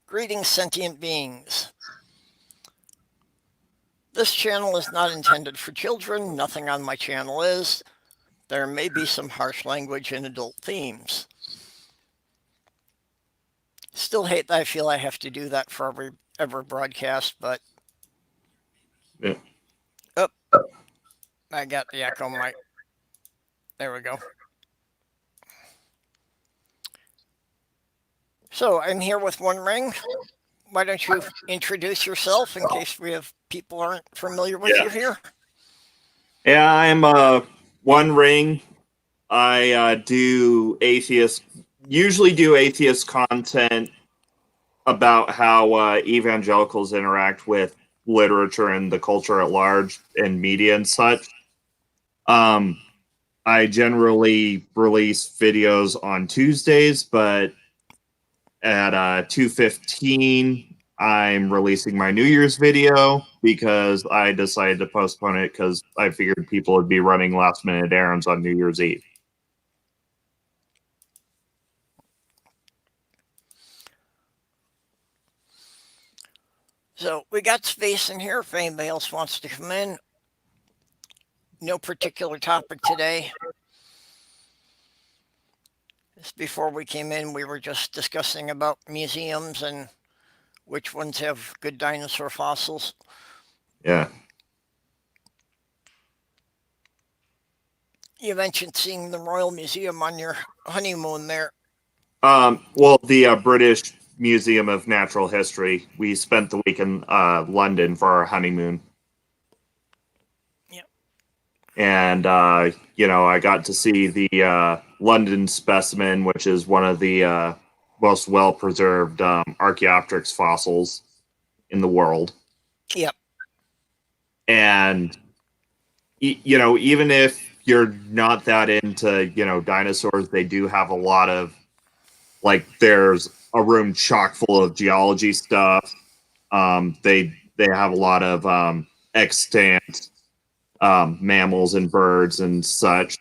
Greetings, sentient beings. This channel is not intended for children. Nothing on my channel is. There may be some harsh language and adult themes. Still hate that I feel I have to do that for every broadcast, but Yeah. oh, I got the echo mic. There we go. So I'm here with One Ring. Why don't you introduce yourself in case we have people aren't familiar with you here? Yeah, I'm One Ring. I usually do atheist content about how evangelicals interact with literature and the culture at large and media and such. Um, I generally release videos on Tuesdays, but at 2:15 I'm releasing my New Year's video because I decided to postpone it because I figured people would be running last minute errands on New Year's Eve. So we got space in here if anybody else wants to come in. No particular topic today. Just before we came in, we were just discussing about museums and which ones have good dinosaur fossils. Yeah. You mentioned seeing the Royal Museum on your honeymoon there. Well, the British Museum of Natural History. We spent the week in London for our honeymoon. Yep. And, I got to see the London specimen, which is one of the most well-preserved Archaeopteryx fossils in the world. Yep. And, even if you're not that into, dinosaurs, they do have a lot of, there's a room chock full of geology stuff. They have a lot of extant mammals and birds and such.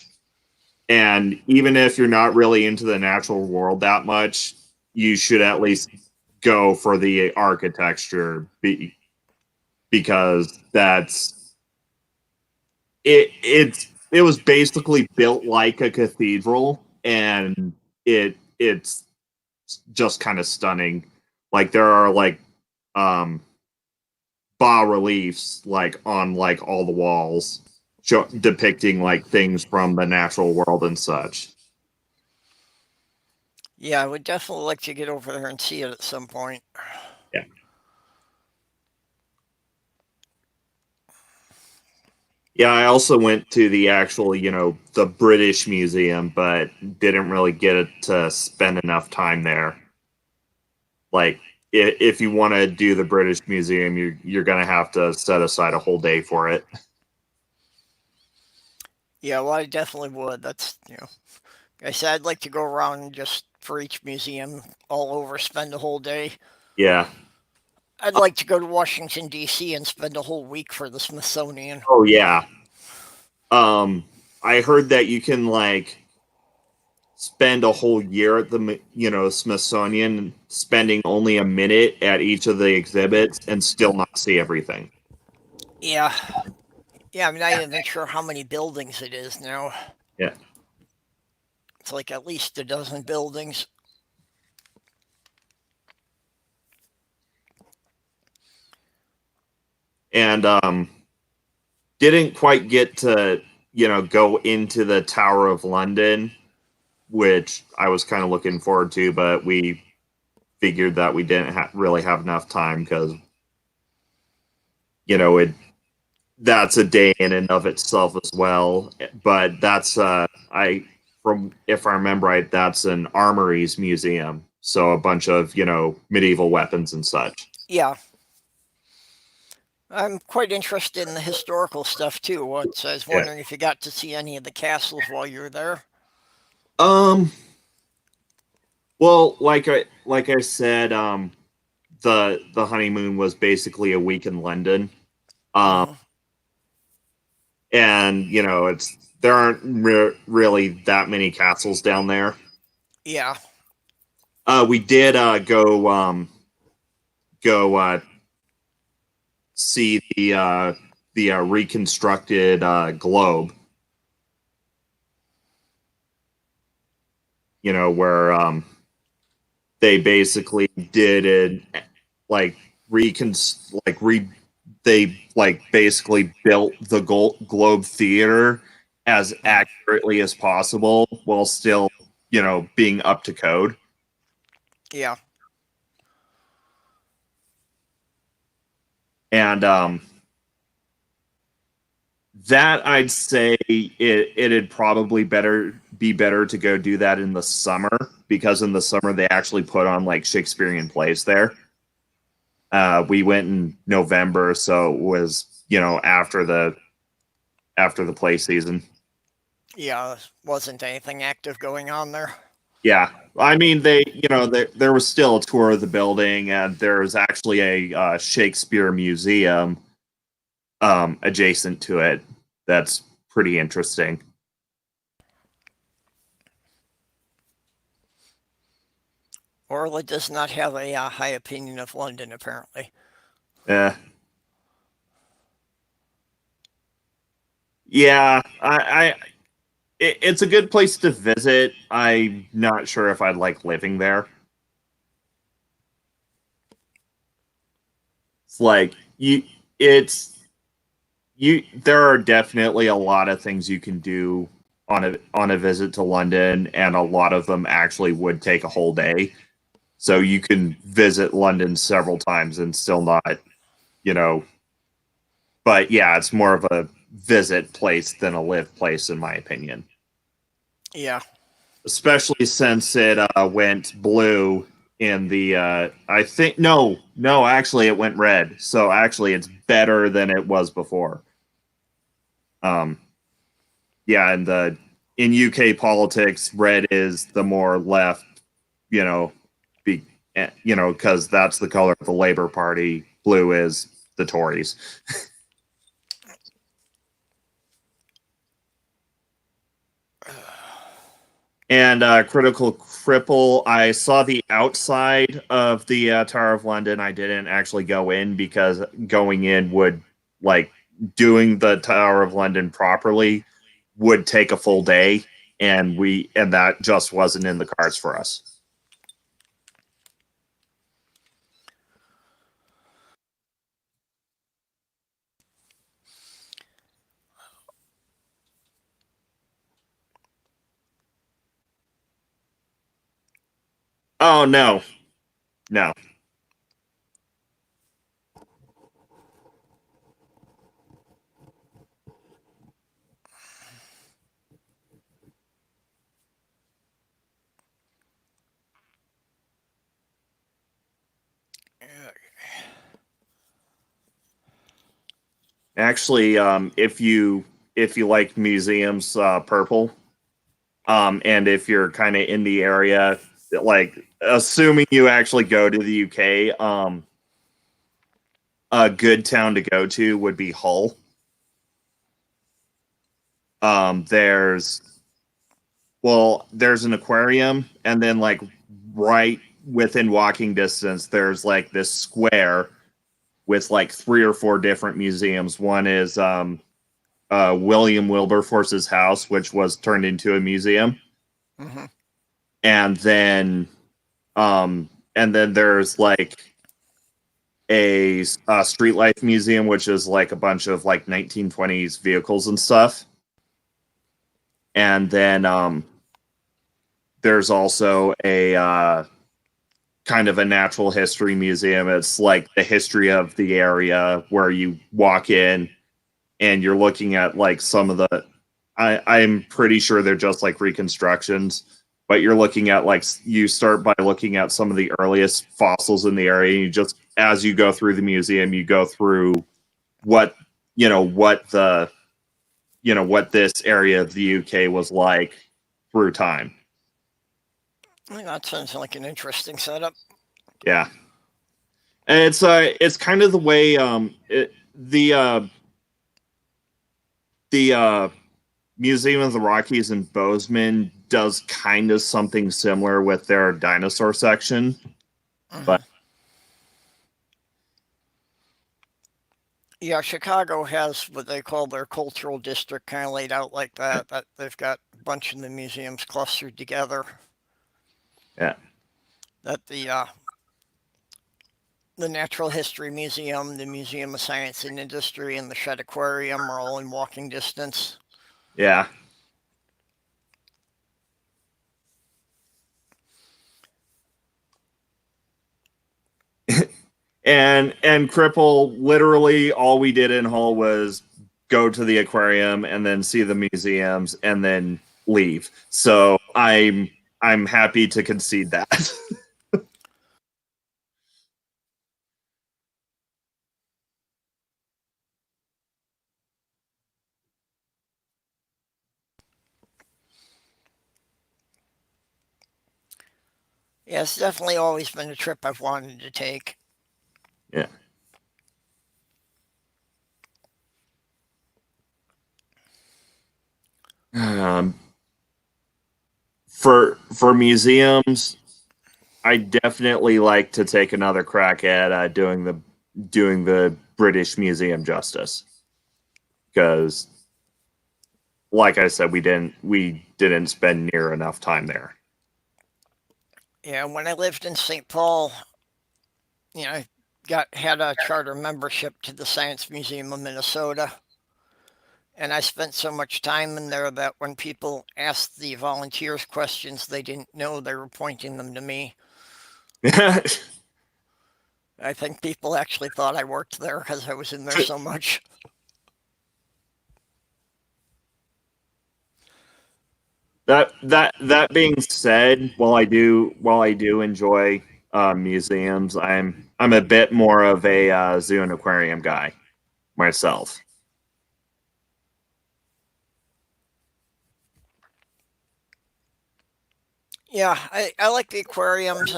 And even if you're not really into the natural world that much, you should at least go for the architecture because that's it. It was basically built like a cathedral, and it's just kind of stunning. Like there are bas reliefs on all the walls depicting things from the natural world and such. Yeah, I would definitely like to get over there and see it at some point. Yeah. Yeah, I also went to the actual, the British Museum, but didn't really get to spend enough time there. If you want to do the British Museum, you're going to have to set aside a whole day for it. Yeah, well, I definitely would. That's, like I said, I'd like to go around and just for each museum all over, spend a whole day. Yeah. I'd like to go to Washington, D.C. and spend a whole week for the Smithsonian. Oh, yeah. I heard that you can spend a whole year at the Smithsonian, spending only a minute at each of the exhibits and still not see everything. Yeah. Yeah, I'm not even sure how many buildings it is now. Yeah. It's like at least a dozen buildings. And didn't quite get to go into the Tower of London, which I was kind of looking forward to, but we figured that we didn't really have enough time because that's a day in and of itself as well. But that's if I remember right, that's an armories museum, so a bunch of medieval weapons and such. Yeah. I'm quite interested in the historical stuff too. So I was wondering if you got to see any of the castles while you were there. Well, like I said, the honeymoon was basically a week in London. And there aren't really that many castles down there. Yeah. We did go go see the reconstructed globe. You know, where they basically did it like they like basically built the globe theater as accurately as possible while still, you know, being up to code. Yeah. And that I'd say it'd probably be better to go do that in the summer, because in the summer they actually put on like Shakespearean plays there. We went in November, so it was, you know, after the play season. Yeah. Wasn't anything active going on there. Yeah, I mean, there was still a tour of the building, and there's actually a Shakespeare museum adjacent to it. That's pretty interesting. Orla does not have a high opinion of London, apparently. Yeah, yeah. It's a good place to visit. I'm not sure if I'd like living there. It's like it's there are definitely a lot of things you can do on a visit to London, and a lot of them actually would take a whole day. So you can visit London several times and still not, you know, but yeah, it's more of a visit place than a live place, in my opinion. Yeah. Especially since it went blue in the I think no, actually it went red. So actually it's better than it was before. Yeah, and in UK politics, red is the more left, you know, because that's the color of the Labour Party. Blue is the Tories. And Critical Cripple, I saw the outside of the Tower of London. I didn't actually go in, because going in would, like, doing the Tower of London properly would take a full day, and that just wasn't in the cards for us. Oh no, no. Actually, if you like museums, purple, and if you're kind of in the area, like, assuming you actually go to the UK, a good town to go to would be Hull. There's there's an aquarium, and then like right within walking distance, there's like this square with like 3 or 4 different museums. One is William Wilberforce's house, which was turned into a museum. Mm-hmm. And then there's like a street life museum, which is like a bunch of like 1920s vehicles and stuff. And then there's also a kind of a natural history museum. It's like the history of the area, where you walk in and you're looking at like some of the I'm pretty sure they're just like reconstructions, but you're looking at like, you start by looking at some of the earliest fossils in the area. You just, as you go through the museum, you go through what this area of the UK was like through time. That sounds like an interesting setup. Yeah, and it's kind of the way the Museum of the Rockies in Bozeman does kind of something similar with their dinosaur section. Mm-hmm. But Yeah, Chicago has what they call their cultural district kind of laid out like that. That they've got a bunch of the museums clustered together. Yeah. That the Natural History Museum, the Museum of Science and Industry, and the Shedd Aquarium are all in walking distance. Yeah. And Cripple, literally all we did in Hull was go to the aquarium and then see the museums and then leave. So I'm happy to concede that. Yeah, it's definitely always been a trip I've wanted to take. Yeah. Um, for museums, I definitely like to take another crack at doing the British Museum justice, because, like I said, we didn't spend near enough time there. Yeah, when I lived in St. Paul, I had a charter membership to the Science Museum of Minnesota, and I spent so much time in there that when people asked the volunteers questions they didn't know, they were pointing them to me. I think people actually thought I worked there because I was in there so much. That being said, while I do enjoy museums, I'm a bit more of a zoo and aquarium guy myself. Yeah, I like the aquariums.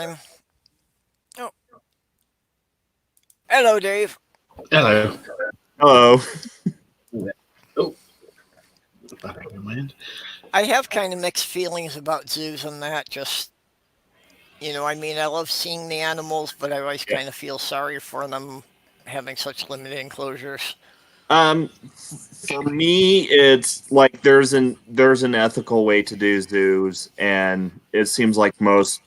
Oh, hello, Dave. Hello. Hello. Oh, battery in my hand. I have kind of mixed feelings about zoos and that. Just, I love seeing the animals, but I always Yeah. kind of feel sorry for them having such limited enclosures. For me, it's like there's an ethical way to do zoos, and it seems like most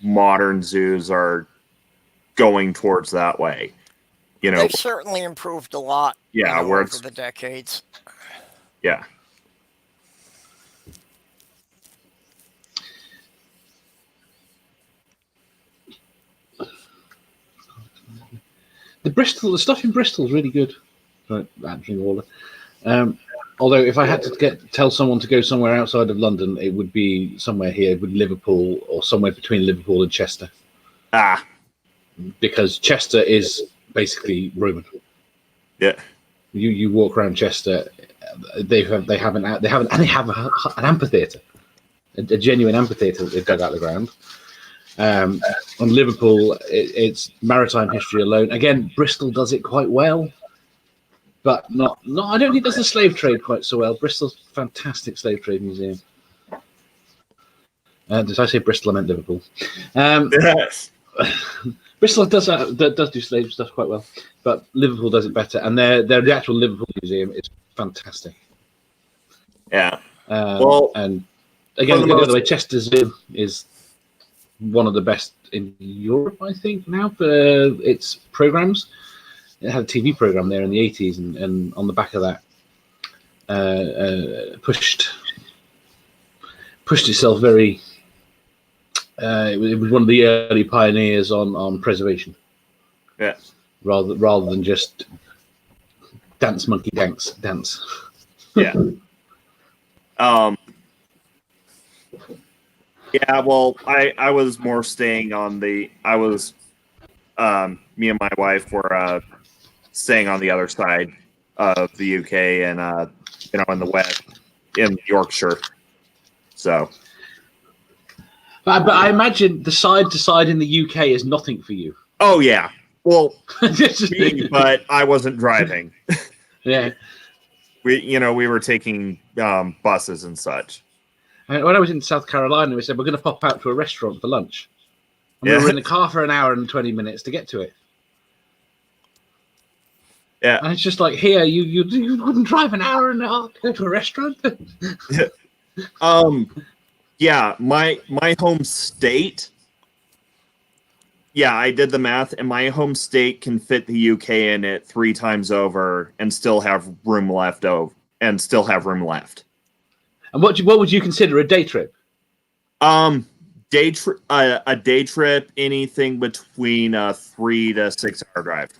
modern zoos are going towards that way. You know, They've certainly improved a lot, yeah, where over it's the decades. yeah. The stuff in Bristol is really good. Right, answering order. Although, if I had to tell someone to go somewhere outside of London, it would be somewhere here with Liverpool or somewhere between Liverpool and Chester, Ah, because Chester is basically Roman. yeah. You walk around Chester, they have an amphitheatre, a genuine amphitheatre that they've dug out of the ground. On Liverpool, it's maritime history alone. Again, Bristol does it quite well, but not. I don't think it does the slave trade quite so well. Bristol's a fantastic slave trade museum. Did I say Bristol? I meant Liverpool. Yes. Bristol does do slave stuff quite well, but Liverpool does it better. And the actual Liverpool museum is fantastic. Yeah. Well, and again, the other way, Chester Zoo is one of the best in Europe, I think, now for its programs. It had a TV program there in the 80s, and on the back of that, pushed itself very. It was one of the early pioneers on preservation. Yeah. Rather than just dance monkey dance. Yeah. Yeah, well, I was more staying on the I was me and my wife were staying on the other side of the UK, and in the west, in Yorkshire. So But I imagine the side to side in the UK is nothing for you. oh yeah. Well, me, but I wasn't driving. Yeah. We were taking buses and such. When I was in South Carolina, we said we're going to pop out to a restaurant for lunch. And Yeah. we were in the car for an hour and 20 minutes to get to it. Yeah. And it's just like, here, you wouldn't drive an hour and a half to go to a restaurant? Yeah, my home state. Yeah, I did the math, and my home state can fit the UK in it 3 times over and still have room left over, and still have room left. And what would you consider a day trip? A day trip, anything between a 3 to 6 hour drive.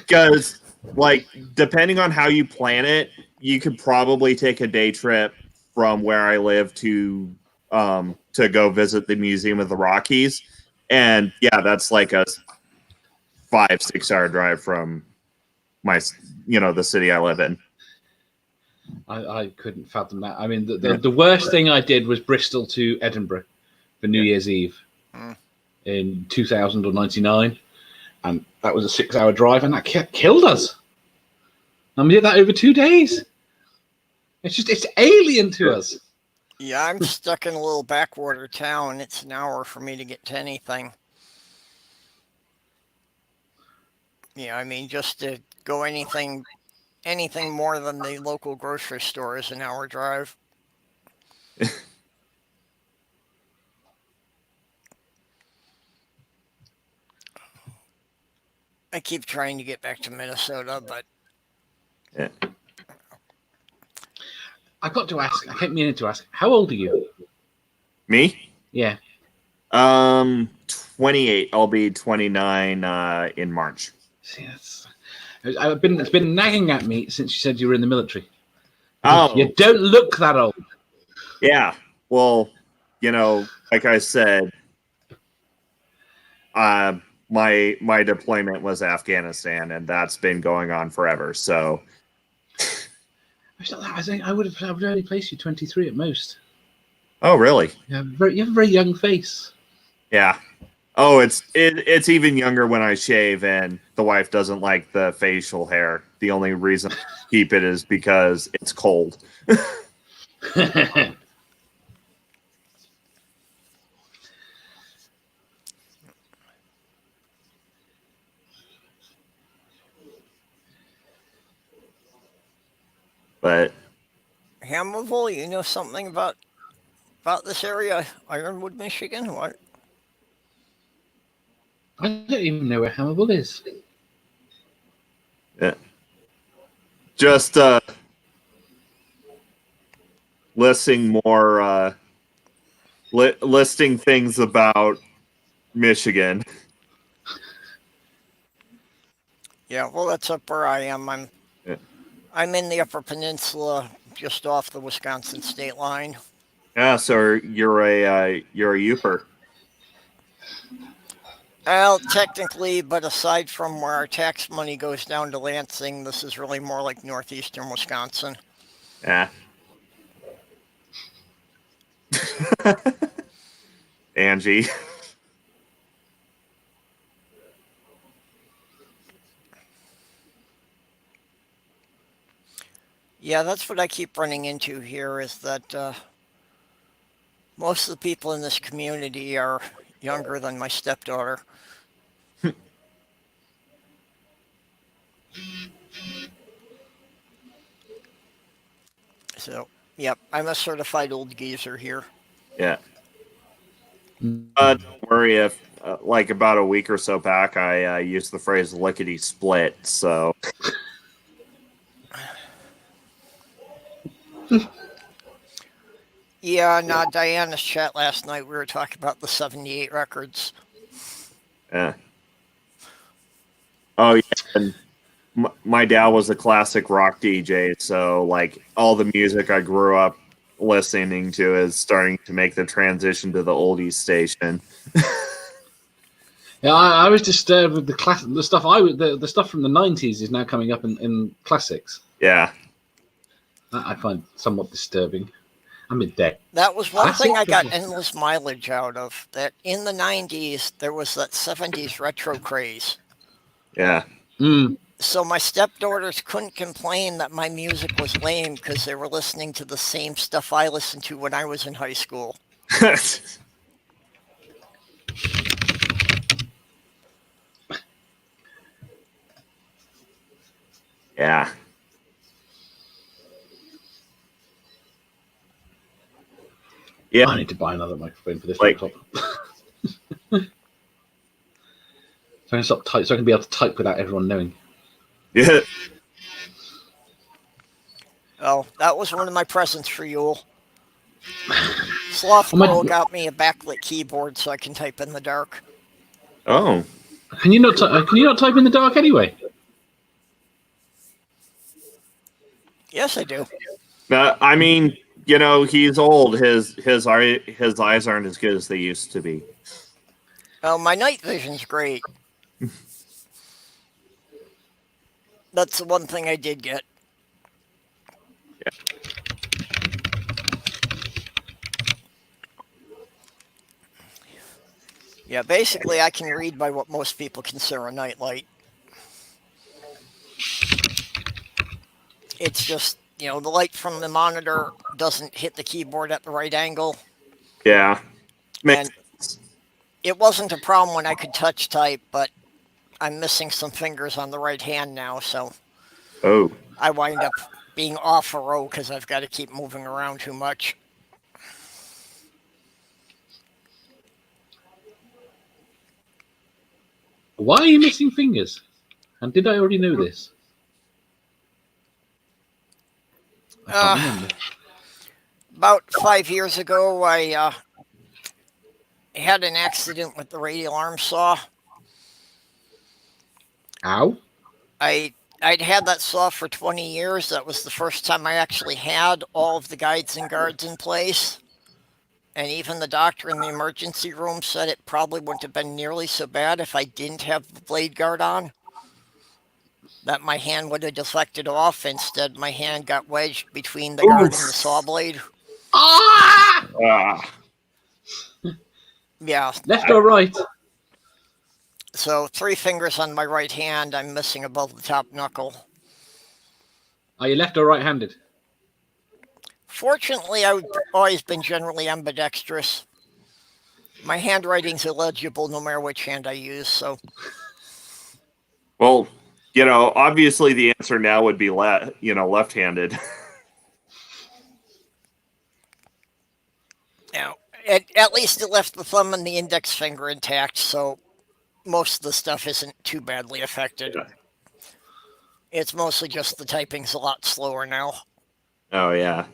Because, like, depending on how you plan it, you could probably take a day trip from where I live to go visit the Museum of the Rockies, and yeah, that's like a 5-6 hour drive from the city I live in. I couldn't fathom that. I mean, the worst thing I did was Bristol to Edinburgh for New Year's Eve in 2000 or 99, and that was a 6 hour drive, and that killed us. And we did that over 2 days. It's alien to us. Yeah, I'm stuck in a little backwater town. It's an hour for me to get to anything. Yeah, I mean, just to go anything more than the local grocery store is an hour drive. I keep trying to get back to Minnesota, but Yeah. I got to ask. I kept meaning to ask. How old are you? Me? Yeah. 28. I'll be 29 in March. See, it's been nagging at me since you said you were in the military. Oh, You don't look that old. yeah. Well, like I said, my deployment was Afghanistan, and that's been going on forever. So, I think I would only place you 23 at most. oh really? You have a very young face. Yeah. Oh, it's even younger when I shave, and the wife doesn't like the facial hair. The only reason I keep it is because it's cold. But Hammerville, you know something about this area, Ironwood, Michigan? What? I don't even know where Hammerville is. yeah, just listing more listing things about Michigan. Yeah, well, that's up where I am. Yeah. I'm in the Upper Peninsula, just off the Wisconsin state line. Yeah, so you're a Youper. Well, technically, but aside from where our tax money goes down to Lansing, this is really more like northeastern Wisconsin. Yeah. Angie. Yeah, that's what I keep running into here is that most of the people in this community are younger than my stepdaughter. So, yep, I'm a certified old geezer here. Yeah. Don't worry if, like, about a week or so back, I used the phrase lickety split. So, Yeah, no, Diana's chat last night, we were talking about the 78 records. yeah. Oh, yeah. And my dad was a classic rock DJ. So, like, all the music I grew up listening to is starting to make the transition to the oldies station. Yeah, I was disturbed with the stuff. The stuff from the 90s is now coming up in classics. Yeah. That I find somewhat disturbing. I'm Midday. That was one thing I got endless mileage out of. That in the 90s, there was that 70s retro craze. Yeah. So my stepdaughters couldn't complain that my music was lame because they were listening to the same stuff I listened to when I was in high school. Yeah. Yeah. I need to buy another microphone for this Like- laptop. So I can be able to type without everyone knowing. Yeah. Oh, that was one of my presents for Yule. Sloth Oh, my- Girl got me a backlit keyboard so I can type in the dark. Oh. Can you not type in the dark anyway? Yes, I do. I mean, he's old. His eyes aren't as good as they used to be. Oh, my night vision's great. That's the one thing I did get. Yeah, basically I can read by what most people consider a nightlight. It's just, the light from the monitor doesn't hit the keyboard at the right angle. Yeah. And it wasn't a problem when I could touch type, but I'm missing some fingers on the right hand now, so Oh. I wind up being off a row because I've got to keep moving around too much. Why are you missing fingers? And did I already know this? I can't remember. About 5 years ago, I had an accident with the radial arm saw. Ow. I'd had that saw for 20 years. That was the first time I actually had all of the guides and guards in place. And even the doctor in the emergency room said it probably wouldn't have been nearly so bad if I didn't have the blade guard on. That my hand would have deflected off. Instead, my hand got wedged between the guard and the saw blade. Ah! Ah. Yeah, Left or right? so 3 fingers on my right hand. I'm missing above the top knuckle. Are you left or right-handed? Fortunately, I've always been generally ambidextrous. My handwriting's illegible no matter which hand I use, so Well, obviously the answer now would be left-handed. yeah. At least it left the thumb and the index finger intact, so most of the stuff isn't too badly affected. Yeah. It's mostly just the typing's a lot slower now. Oh yeah.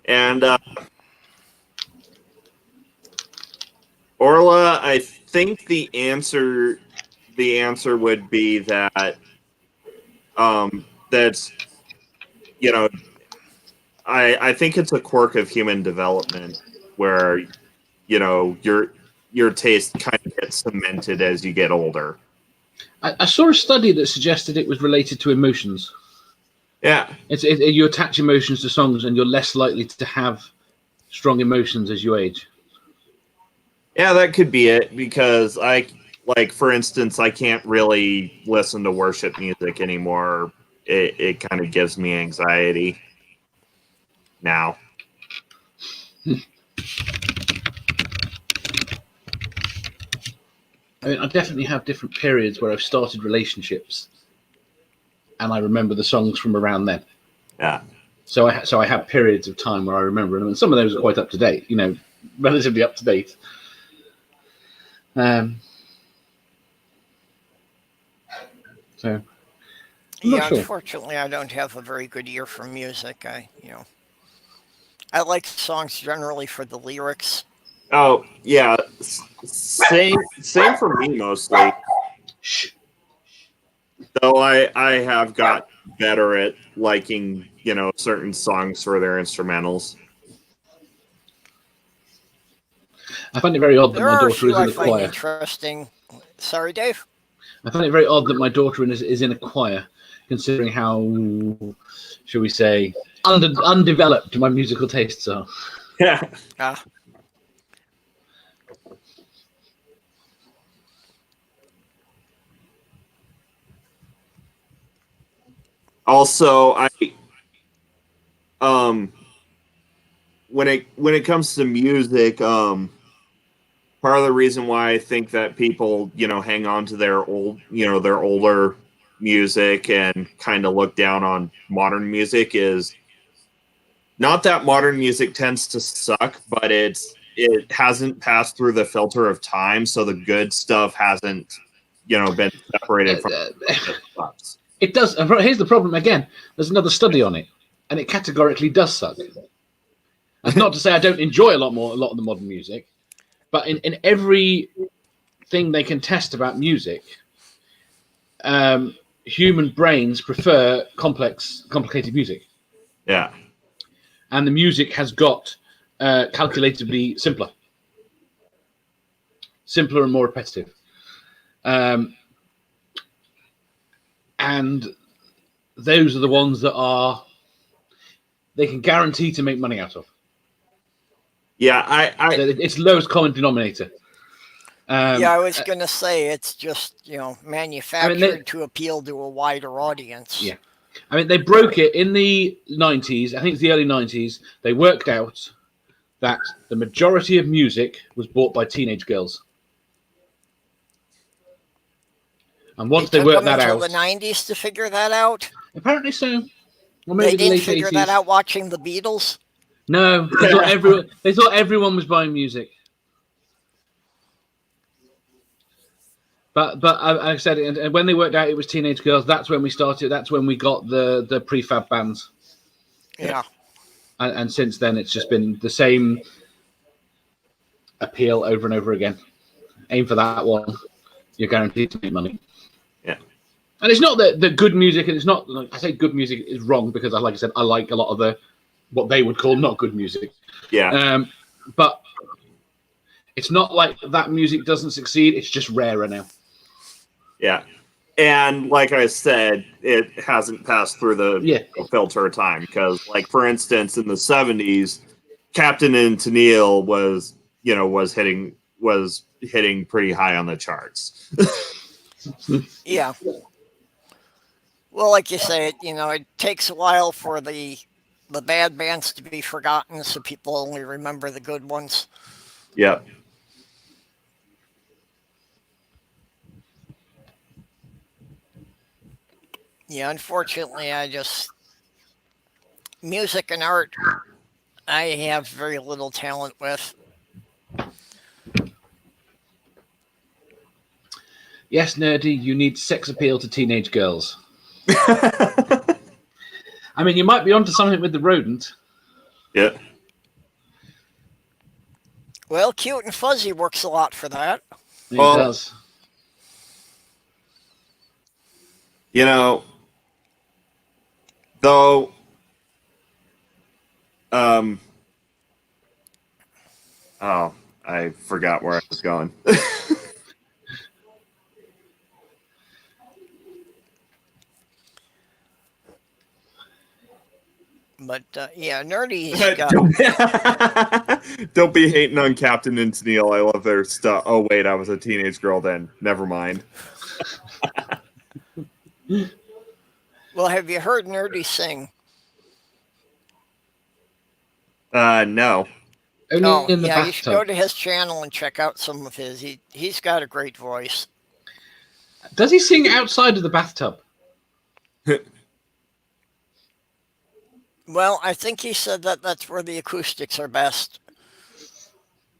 And Orla, I think the answer would be that that's I think it's a quirk of human development where your taste kind of gets cemented as you get older. I saw a study that suggested it was related to emotions. Yeah. You attach emotions to songs and you're less likely to have strong emotions as you age. Yeah, that could be it, because for instance, I can't really listen to worship music anymore. It kind of gives me anxiety now. I mean, I definitely have different periods where I've started relationships and I remember the songs from around then. Yeah. So I have periods of time where I remember them, and some of those are quite up to date, relatively up to date. So I'm not sure. Unfortunately, I don't have a very good ear for music. I like songs generally for the lyrics. Oh yeah, same for me mostly. Shh. Though I have got better at liking certain songs for their instrumentals. I find it very odd that There my are a daughter is few in I a find choir. interesting. Sorry, Dave? I find it very odd that my daughter is in a choir, considering how, shall we say, undeveloped my musical tastes are. Yeah. Also, when it comes to music, part of the reason why I think that people, hang on to their their older music and kind of look down on modern music is not that modern music tends to suck, but it hasn't passed through the filter of time, so the good stuff hasn't, been separated from the sucks. It does. And here's the problem again. There's another study on it, and it categorically does suck. That's not to say I don't enjoy a lot of the modern music, but in every thing they can test about music, human brains prefer complicated music. Yeah. And the music has got calculatably simpler and more repetitive. And those are the ones that they can guarantee to make money out of. Yeah, it's lowest common denominator. I was going to say it's just, manufactured to appeal to a wider audience. Yeah. I mean, they broke it in the 90s. I think it's the early 90s. They worked out that the majority of music was bought by teenage girls. And once they worked that out, the 90s to figure that out. Apparently so. Or maybe they didn't late figure 80s. that out watching the Beatles. No, they thought everyone was buying music. But I said, and when they worked out it was teenage girls, that's when we started. That's when we got the prefab bands. Yeah. And since then, it's just been the same appeal over and over again. Aim for that one, you're guaranteed to make money. Yeah. And it's not that the good music, and it's not like I say good music is wrong because, like I said, I like a lot of what they would call not good music. Yeah. But it's not like that music doesn't succeed. It's just rarer now. Yeah. And like I said, it hasn't passed through the filter of time because, like, for instance, in the 70s, Captain and Tennille was hitting pretty high on the charts. Yeah. Well, like you say, it takes a while for the bad bands to be forgotten, so people only remember the good ones. Yeah. Yeah, unfortunately, music and art, I have very little talent with. Yes, Nerdy, you need sex appeal to teenage girls. I mean, you might be onto something with the rodent. Yeah. Well, Cute and Fuzzy works a lot for that. It does. Though, I forgot where I was going. But Nerdy's got... Don't be hating on Captain and Tennille. I love their stuff. Oh wait, I was a teenage girl then. Never mind. Well, have you heard Nerdy sing? No. Only in the bathtub. You should go to his channel and check out some of his. He's got a great voice. Does he sing outside of the bathtub? Well, I think he said that's where the acoustics are best.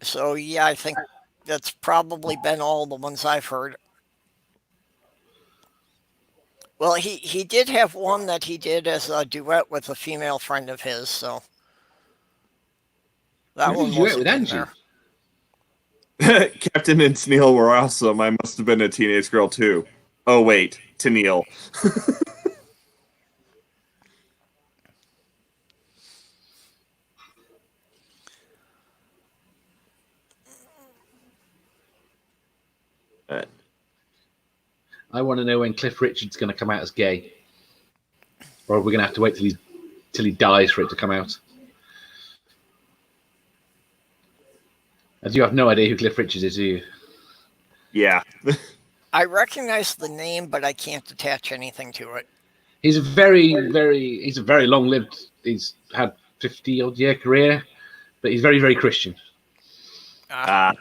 So, yeah, I think that's probably been all the ones I've heard. Well, he did have one that he did as a duet with a female friend of his, so that one wasn't with Angie. there. Captain and Tennille were awesome. I must have been a teenage girl too. Oh wait, Tennille. I want to know when Cliff Richard's going to come out as gay, or are we going to have to wait till he dies for it to come out? As you have no idea who Cliff Richards is, do you? Yeah. I recognize the name, but I can't attach anything to it. He's a very long-lived. He's had 50-odd year career, but he's very, very Christian. And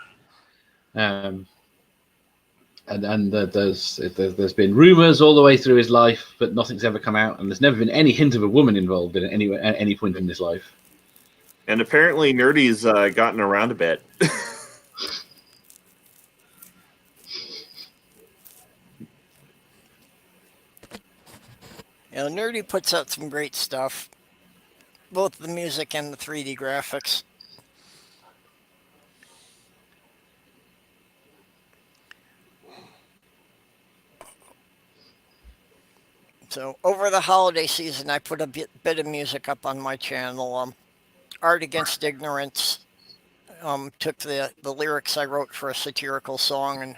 there's been rumours all the way through his life, but nothing's ever come out, and there's never been any hint of a woman involved in it at any point in his life. And apparently, Nerdy's gotten around a bit. You know, Nerdy puts out some great stuff, both the music and the 3D graphics. So over the holiday season, I put a bit of music up on my channel. Art Against Ignorance took the lyrics I wrote for a satirical song and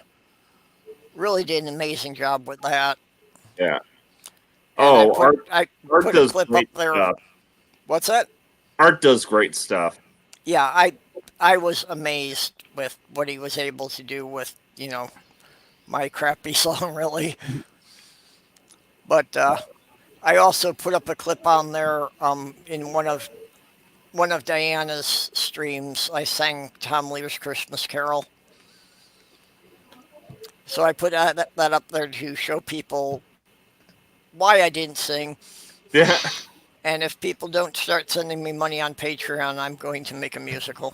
really did an amazing job with that. Yeah. And Art I put a does clip up great there. stuff. What's that? Art does great stuff. Yeah, I was amazed with what he was able to do with, you know, my crappy song, really. But I also put up a clip on there in one of Diana's streams. I sang Tom Lear's Christmas Carol. So I put that up there to show people why I didn't sing. Yeah. And if people don't start sending me money on Patreon, I'm going to make a musical.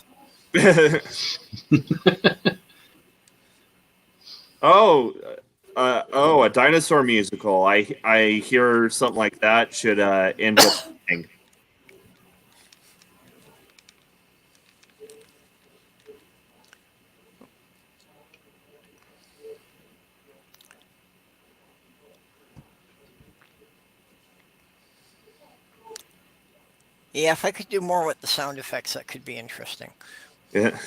A dinosaur musical. I hear something like that should end with bang. Yeah, if I could do more with the sound effects, that could be interesting. Yeah.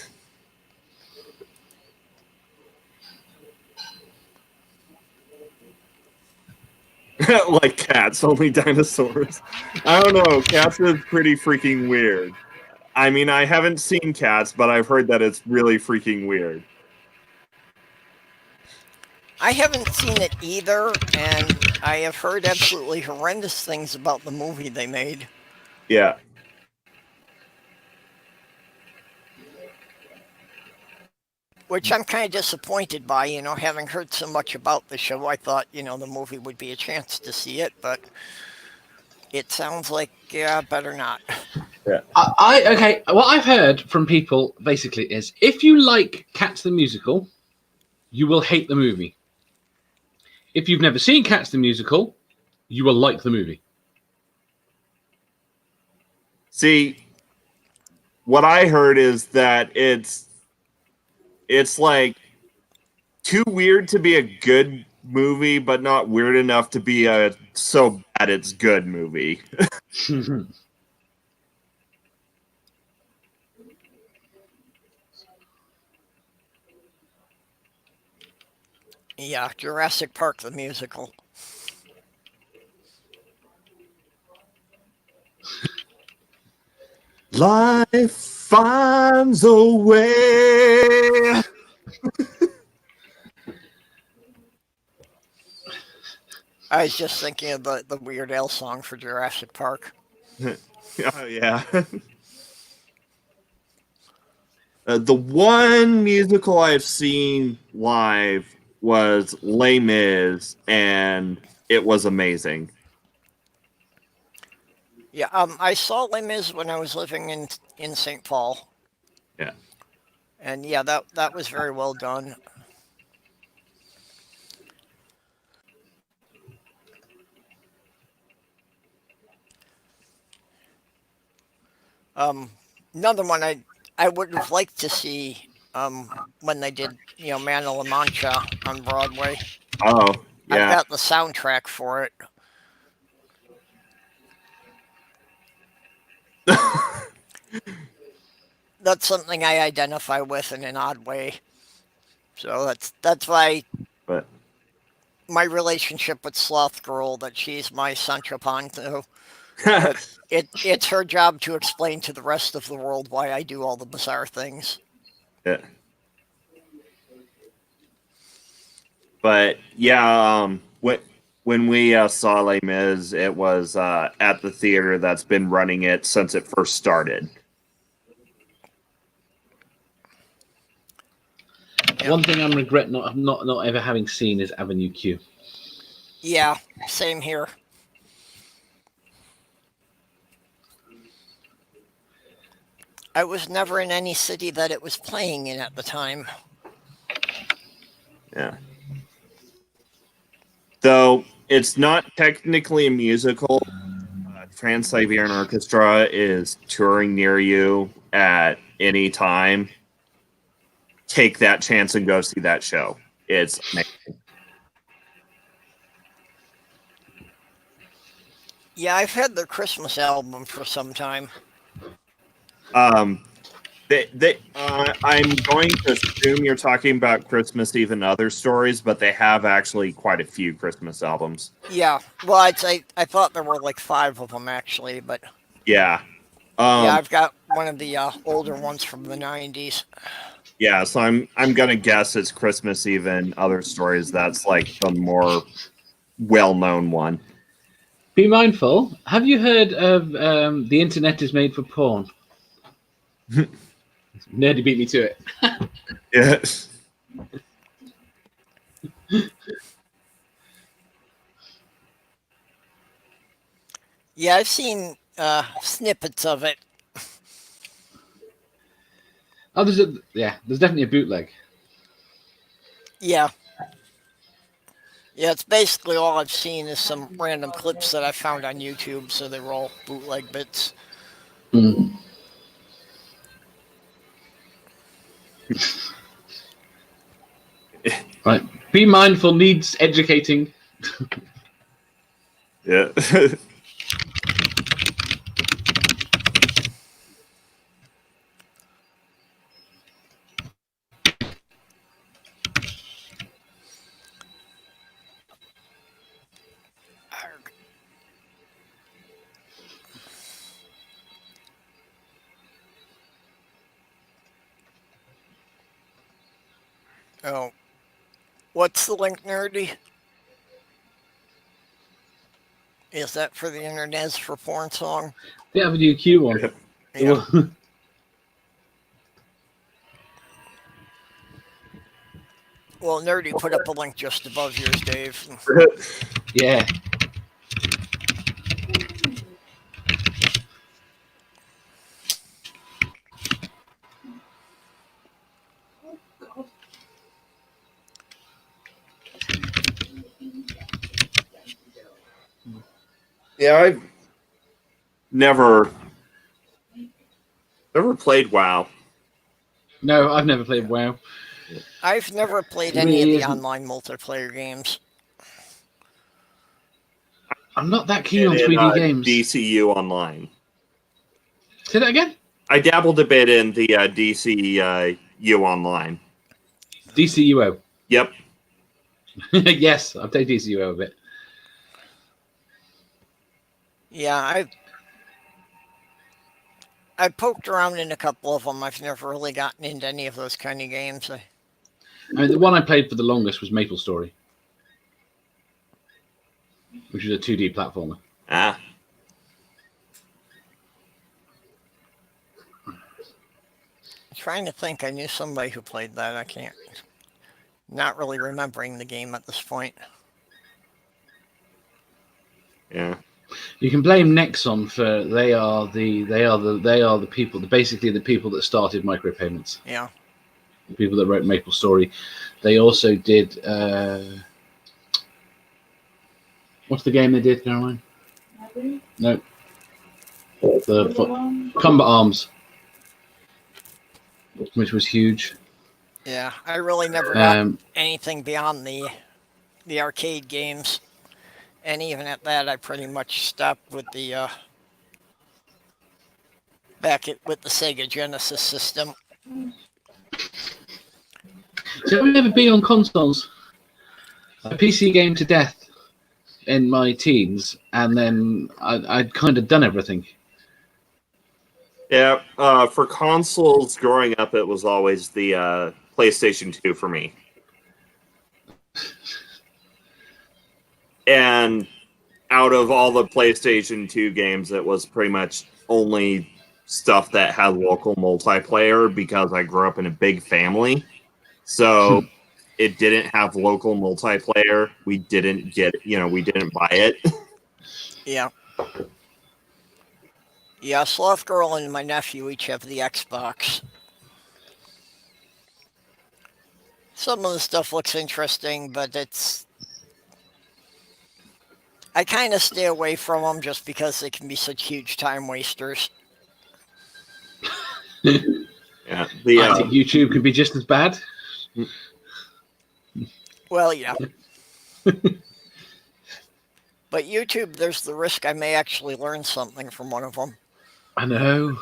Like cats, only dinosaurs. I don't know. Cats is pretty freaking weird. I mean, I haven't seen Cats, but I've heard that it's really freaking weird. I haven't seen it either, and I have heard absolutely horrendous things about the movie they made. Yeah. Which I'm kind of disappointed by, you know, having heard so much about the show. I thought, you know, the movie would be a chance to see it, but it sounds like, yeah, better not. Yeah. Okay, what I've heard from people basically is if you like Cats the Musical, you will hate the movie. If you've never seen Cats the Musical, you will like the movie. See, what I heard is that it's like too weird to be a good movie, but not weird enough to be a so bad it's good movie. Yeah, Jurassic Park the musical. Life finds a way. I was just thinking of the Weird Al song for Jurassic Park. Oh, yeah. The one musical I've seen live was Les Mis, and it was amazing. Yeah, I saw Les Mis when I was living in St. Paul. Yeah. And yeah, that was very well done. Another one I would have liked to see when they did, you know, Man of La Mancha on Broadway. Oh, I've yeah. got the soundtrack for it. That's something I identify with in an odd way. So that's why But my relationship with Sloth Girl, that she's my Sancho Panza. It's her job to explain to the rest of the world why I do all the bizarre things. yeah. But yeah, when we saw Les Mis, it was at the theater that's been running it since it first started. Yeah. One thing I'm regret not ever having seen is Avenue Q. Yeah, same here. I was never in any city that it was playing in at the time. Yeah. Though it's not technically a musical, Trans-Siberian Orchestra is touring near you at any time. Take that chance and go see that show. It's amazing. Yeah, I've had their Christmas album for some time. I'm going to assume you're talking about Christmas Eve and Other Stories, but they have actually quite a few Christmas albums. Yeah, well, I thought there were like 5 of them actually, but Yeah. yeah, I've got one of the older ones from the 90s. Yeah, so I'm gonna guess it's Christmas Eve and Other Stories. That's like the more well-known one. Be mindful. Have you heard of The Internet is Made for Porn? Nerdy beat me to it. Yes. Yeah, I've seen snippets of it. Oh, there's definitely a bootleg. Yeah. Yeah, it's basically all I've seen is some random clips that I found on YouTube, so they were all bootleg bits. Mm. Right. Be mindful needs educating. Yeah. Oh, what's the link, nerdy? Is that for the Internet's for Porn song? The Avenue Q one. Yeah. Well, nerdy put up a link just above yours, Dave. Yeah. Yeah, I've never played WoW. No, I've never played WoW. I've never played It any of really the isn't. online multiplayer games. I'm not that keen on In, 3D games. DCU Online. Say that again? I dabbled a bit in the DCU Online. DCUO. Yep. Yes, I've played DCUO a bit. Yeah, I poked around in a couple of them. I've never really gotten into any of those kind of games. I mean, the one I played for the longest was Maple Story, which is a 2D platformer. Ah. I'm trying to think. I knew somebody who played that. I can't. Not really remembering the game at this point. Yeah. You can blame Nexon for they are the people, basically the people that started micropayments. Yeah. The people that wrote Maple Story. They also did what's the game they did, Caroline? No. The Combat Arms, which was huge. Yeah, I really never got anything beyond the arcade games. And even at that, I pretty much stopped with the with the Sega Genesis system. So I've never been on consoles. A PC game to death in my teens, and then I'd kind of done everything. Yeah, for consoles growing up, it was always the PlayStation 2 for me. And out of all the PlayStation 2 games, it was pretty much only stuff that had local multiplayer because I grew up in a big family. So it didn't have local multiplayer. We didn't get, we didn't buy it. Yeah. Yeah, Sloth Girl and my nephew each have the Xbox. Some of the stuff looks interesting, but I kind of stay away from them just because they can be such huge time wasters. Yeah, I think YouTube could be just as bad. Well, yeah. But YouTube, there's the risk I may actually learn something from one of them. I know.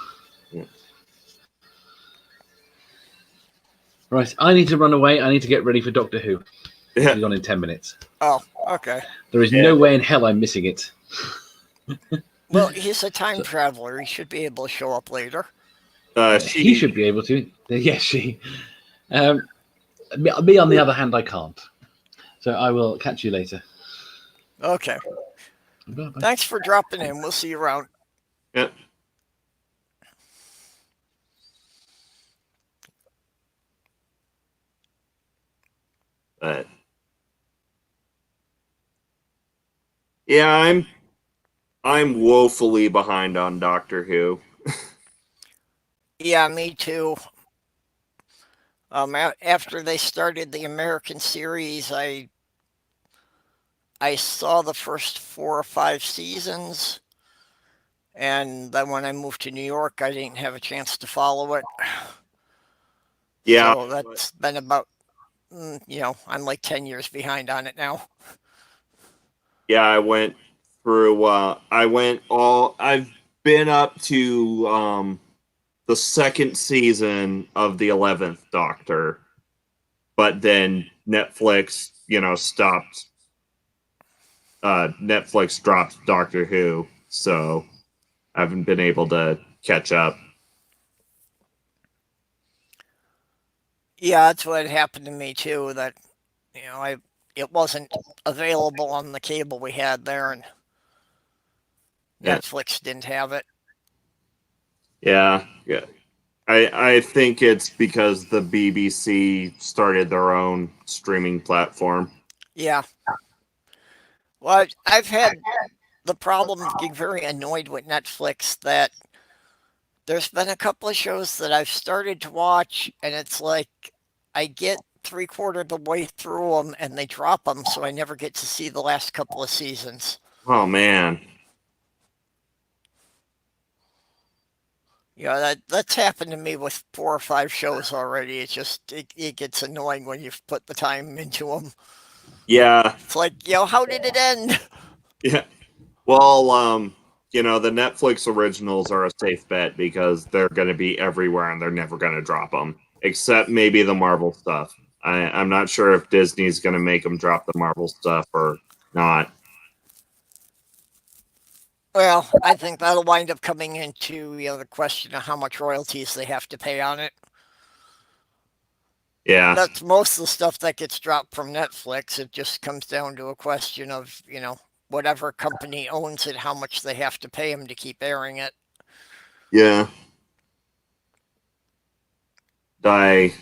Right, I need to run away. I need to get ready for Doctor Who. yeah. He's on in 10 minutes. Oh, okay. There is no way in hell I'm missing it. Well, he's a time traveler. He should be able to show up later. He should be able to. Yes, she. Me, on the other hand, I can't. So I will catch you later. Okay. Bye-bye. Thanks for dropping in. We'll see you around. Yep. But yeah, I'm woefully behind on Doctor Who. Yeah, me too. After they started the American series, I saw the first 4 or 5 seasons, and then when I moved to New York, I didn't have a chance to follow it. Yeah. So that's been about, I'm like 10 years behind on it now. Yeah, I went through. I've been up to the second season of the 11th Doctor, but then Netflix, stopped. Netflix dropped Doctor Who, so I haven't been able to catch up. Yeah, that's what happened to me too. That it wasn't available on the cable we had there, and Netflix didn't have it. Yeah. I think it's because the BBC started their own streaming platform. Yeah. Well, I've had the problem of getting very annoyed with Netflix that there's been a couple of shows that I've started to watch, and it's like I get 3/4 of the way through them and they drop them, so I never get to see the last couple of seasons. Oh man. Yeah, that's happened to me with 4 or 5 shows already. It's just it gets annoying when you've put the time into them. Yeah. It's like, how did it end? Yeah. Well, the Netflix originals are a safe bet because they're going to be everywhere and they're never going to drop them, except maybe the Marvel stuff. I'm not sure if Disney's going to make them drop the Marvel stuff or not. Well, I think that'll wind up coming into the question of how much royalties they have to pay on it. Yeah. That's most of the stuff that gets dropped from Netflix. It just comes down to a question of, whatever company owns it, how much they have to pay them to keep airing it. Yeah. I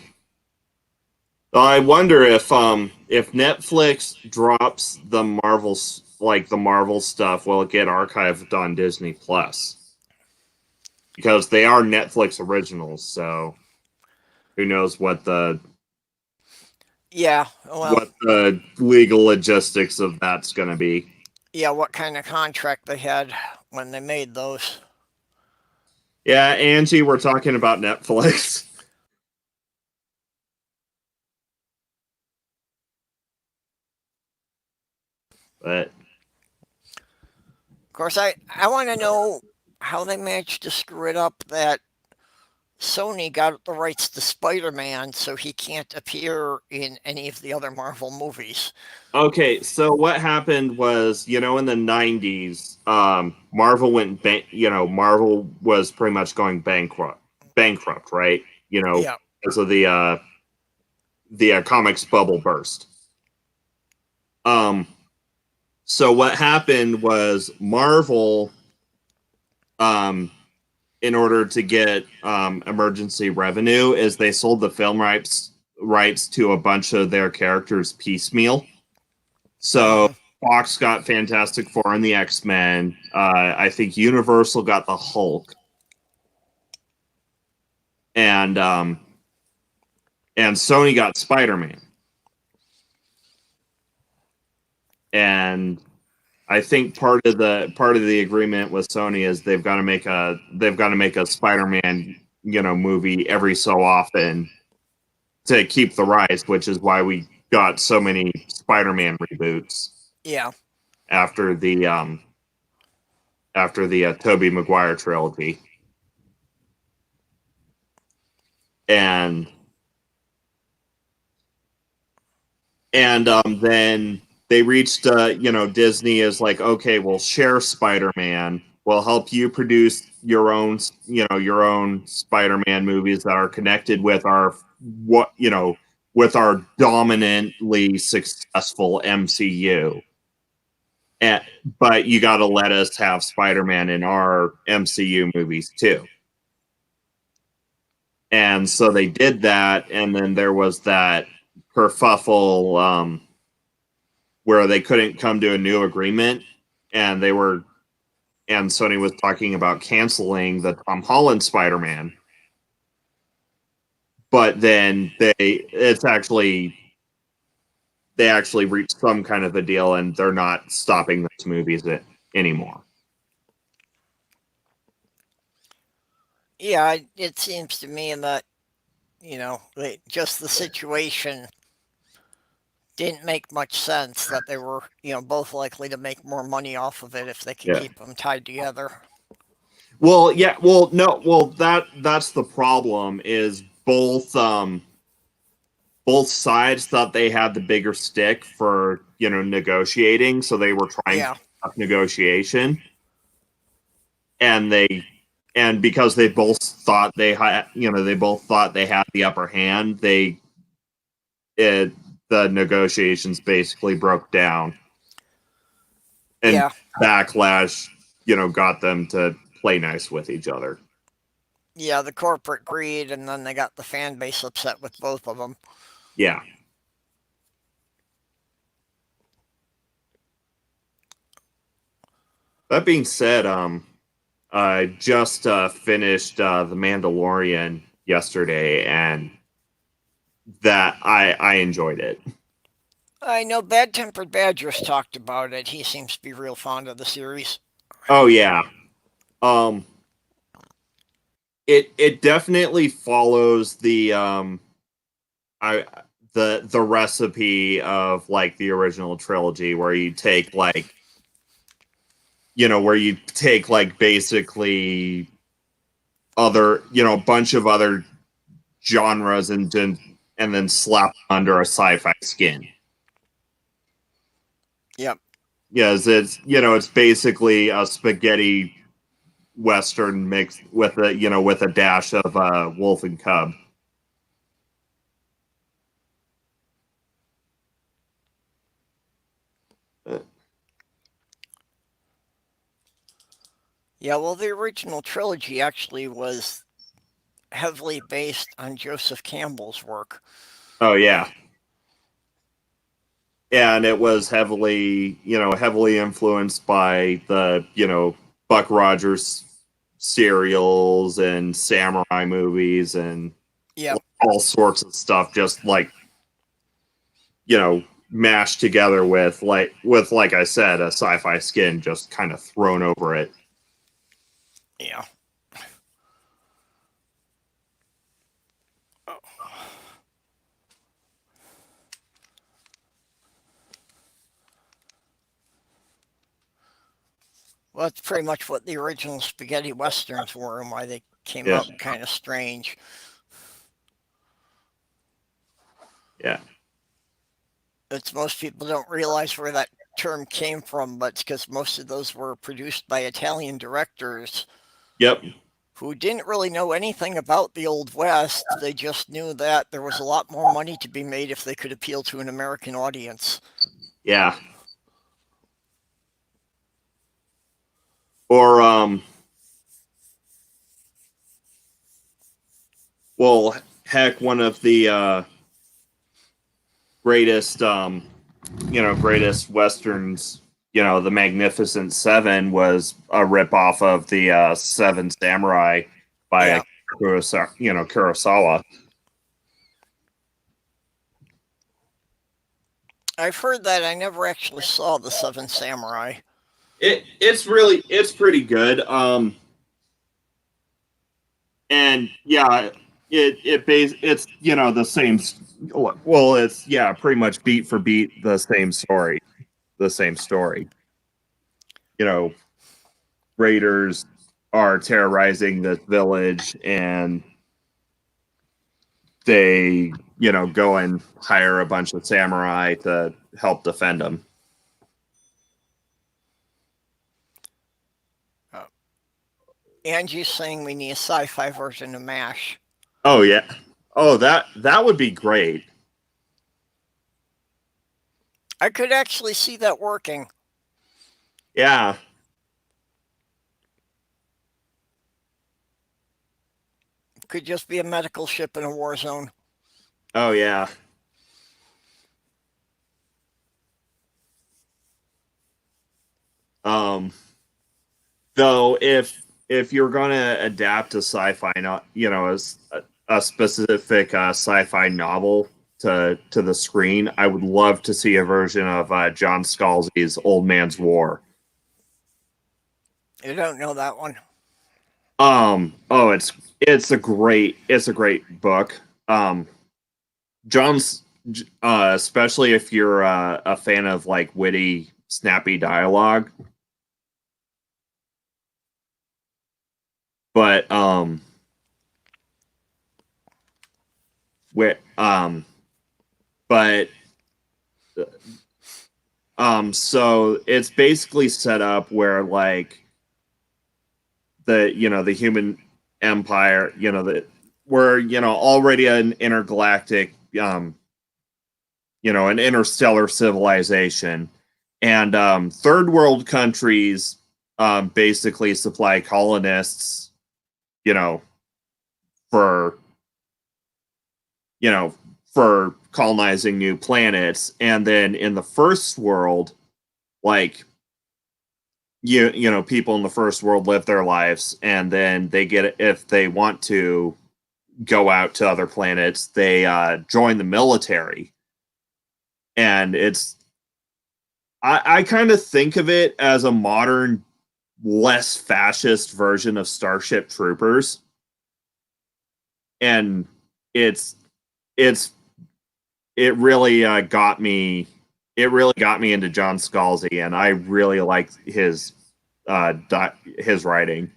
wonder if Netflix drops the Marvel stuff, will it get archived on Disney Plus? Because they are Netflix originals, so who knows what the legal logistics of that's going to be. Yeah, what kind of contract they had when they made those. Yeah, Angie, we're talking about Netflix. But of course, I want to know how they managed to screw it up that Sony got the rights to Spider-Man, so he can't appear in any of the other Marvel movies. Okay, so what happened was, in the 90s, Marvel went Marvel was pretty much going bankrupt, right? Yeah. Because of the comics bubble burst. So what happened was Marvel, in order to get emergency revenue, is they sold the film rights to a bunch of their characters piecemeal. So Fox got Fantastic Four and the X-Men. I think Universal got the Hulk, and Sony got Spider-Man. And I think part of the agreement with Sony is they've got to make a Spider-Man, movie every so often to keep the rights, which is why we got so many Spider-Man reboots. Yeah. After the Tobey Maguire trilogy. And then they reached Disney is like, okay, we'll share Spider-Man. We'll help you produce your own Spider-Man movies that are connected with our dominantly successful MCU. But you got to let us have Spider-Man in our MCU movies too. And so they did that, and then there was that kerfuffle where they couldn't come to a new agreement, and Sony was talking about canceling the Tom Holland Spider-Man. But then they actually reached some kind of a deal, and they're not stopping those movies anymore. Yeah, it seems to me that, just the situation didn't make much sense, that they were, both likely to make more money off of it if they could keep them tied together. Well, yeah, that's the problem is both sides thought they had the bigger stick for, negotiating, so they were trying to up negotiation. And because they both thought they had the upper hand, the negotiations basically broke down. And Backlash, got them to play nice with each other. Yeah, the corporate greed, and then they got the fan base upset with both of them. Yeah. That being said, I just finished The Mandalorian yesterday, and that I enjoyed it. I know Bad Tempered Badgers talked about it. He seems to be real fond of the series. Oh yeah. It definitely follows the recipe of like the original trilogy, where you take basically other, a bunch of other genres and then slap under a sci-fi skin. Yep. Yes, it's basically a spaghetti western mixed with a dash of wolf and cub. Yeah, well, the original trilogy actually was heavily based on Joseph Campbell's work. Oh yeah. And it was heavily influenced by the, Buck Rogers serials and samurai movies and all sorts of stuff, just like, mashed together with like I said, a sci-fi skin just kind of thrown over it. Yeah. Well, that's pretty much what the original spaghetti westerns were, and why they came out kind of strange. Yeah. It's most people don't realize where that term came from, but it's because most of those were produced by Italian directors. Yep. Who didn't really know anything about the Old West. They just knew that there was a lot more money to be made if they could appeal to an American audience. Yeah. Or well, heck, one of the greatest greatest westerns, the Magnificent Seven, was a ripoff of the Seven Samurai by Yeah, Kurosawa. I've heard that. I never actually saw the Seven Samurai. It's pretty good. And yeah, it's the same. Well, it's pretty much beat for beat the same story. The same story. Raiders are terrorizing this village, and they go and hire a bunch of samurai to help defend them. Angie's saying we need a sci-fi version of MASH. Oh yeah. Oh, that would be great. I could actually see that working. Yeah. Could just be a medical ship in a war zone. Oh yeah. Though if you're gonna adapt a sci-fi, as a specific sci-fi novel to the screen, I would love to see a version of John Scalzi's Old Man's War. I don't know that one. Oh, it's a great book. John's especially if you're a fan of like witty, snappy dialogue. But where but so it's basically set up where like the human empire, we're already an intergalactic an interstellar civilization, and third world countries basically supply colonists, for for colonizing new planets. And then in the first world, like people in the first world live their lives, and then they get, if they want to go out to other planets, they join the military. And I kind of think of it as a modern, less fascist version of Starship Troopers. And it really got me. It really got me into John Scalzi, and I really like his writing.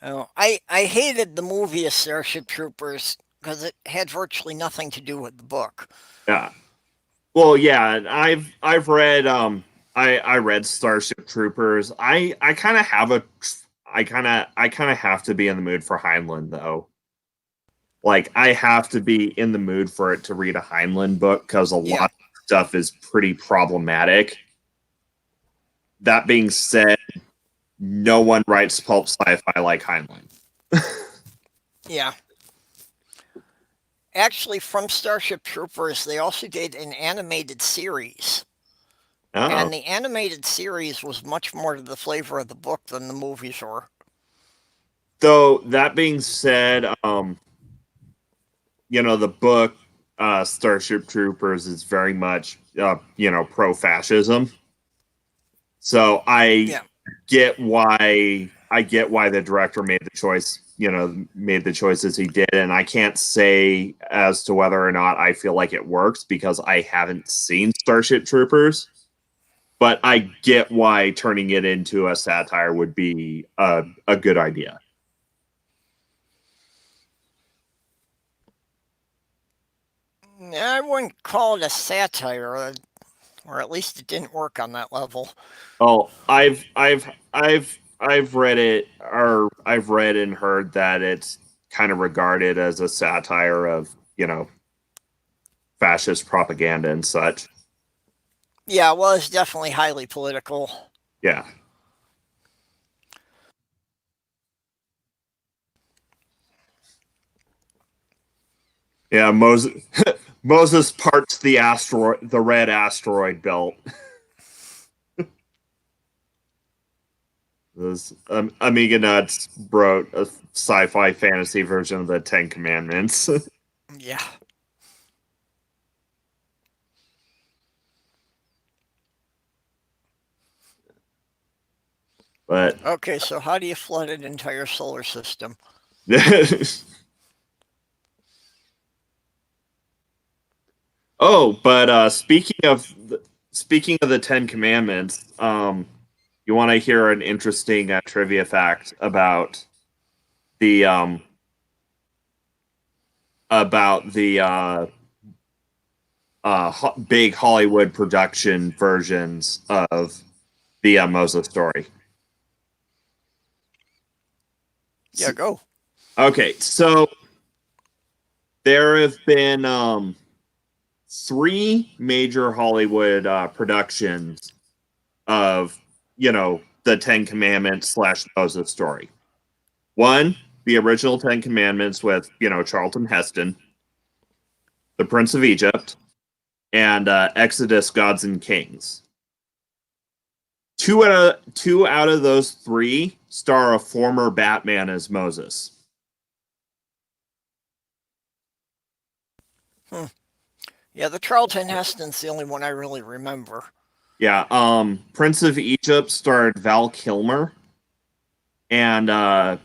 Oh, I hated the movie of Starship Troopers because it had virtually nothing to do with the book. Yeah. Well, yeah, I've read I read Starship Troopers. I kind of have a I kind of have to be in the mood for Heinlein, though. Like, I have to be in the mood for it to read a Heinlein book, because a lot of stuff is pretty problematic. That being said, no one writes pulp sci-fi like Heinlein. Yeah. Actually, from Starship Troopers, they also did an animated series. Oh. And the animated series was much more to the flavor of the book than the movies were. Though, that being said, the book Starship Troopers is very much pro-fascism. So I get why the director made the choices he did, and I can't say as to whether or not I feel like it works, because I haven't seen Starship Troopers. But I get why turning it into a satire would be a good idea. I wouldn't call it a satire, or at least it didn't work on that level. Oh, I've read it, or I've read and heard that it's kind of regarded as a satire of, fascist propaganda and such. Yeah, well, it's definitely highly political. Yeah. Yeah, Moses parts the red asteroid belt. This Amiga Nuts wrote a sci-fi fantasy version of the Ten Commandments. Yeah. But Okay, so how do you flood an entire solar system? oh, but speaking of the Ten Commandments, you want to hear an interesting trivia fact the um, about the big Hollywood production versions of the Moses story. Yeah, go. Okay, so there have been three major Hollywood productions of the Ten Commandments / Moses story. One, the original Ten Commandments with Charlton Heston, the Prince of Egypt, and Exodus: Gods and Kings. Two out of those three star a former Batman as Moses. Hmm. Yeah, the Charlton Heston's the only one I really remember. Yeah, Prince of Egypt starred Val Kilmer, and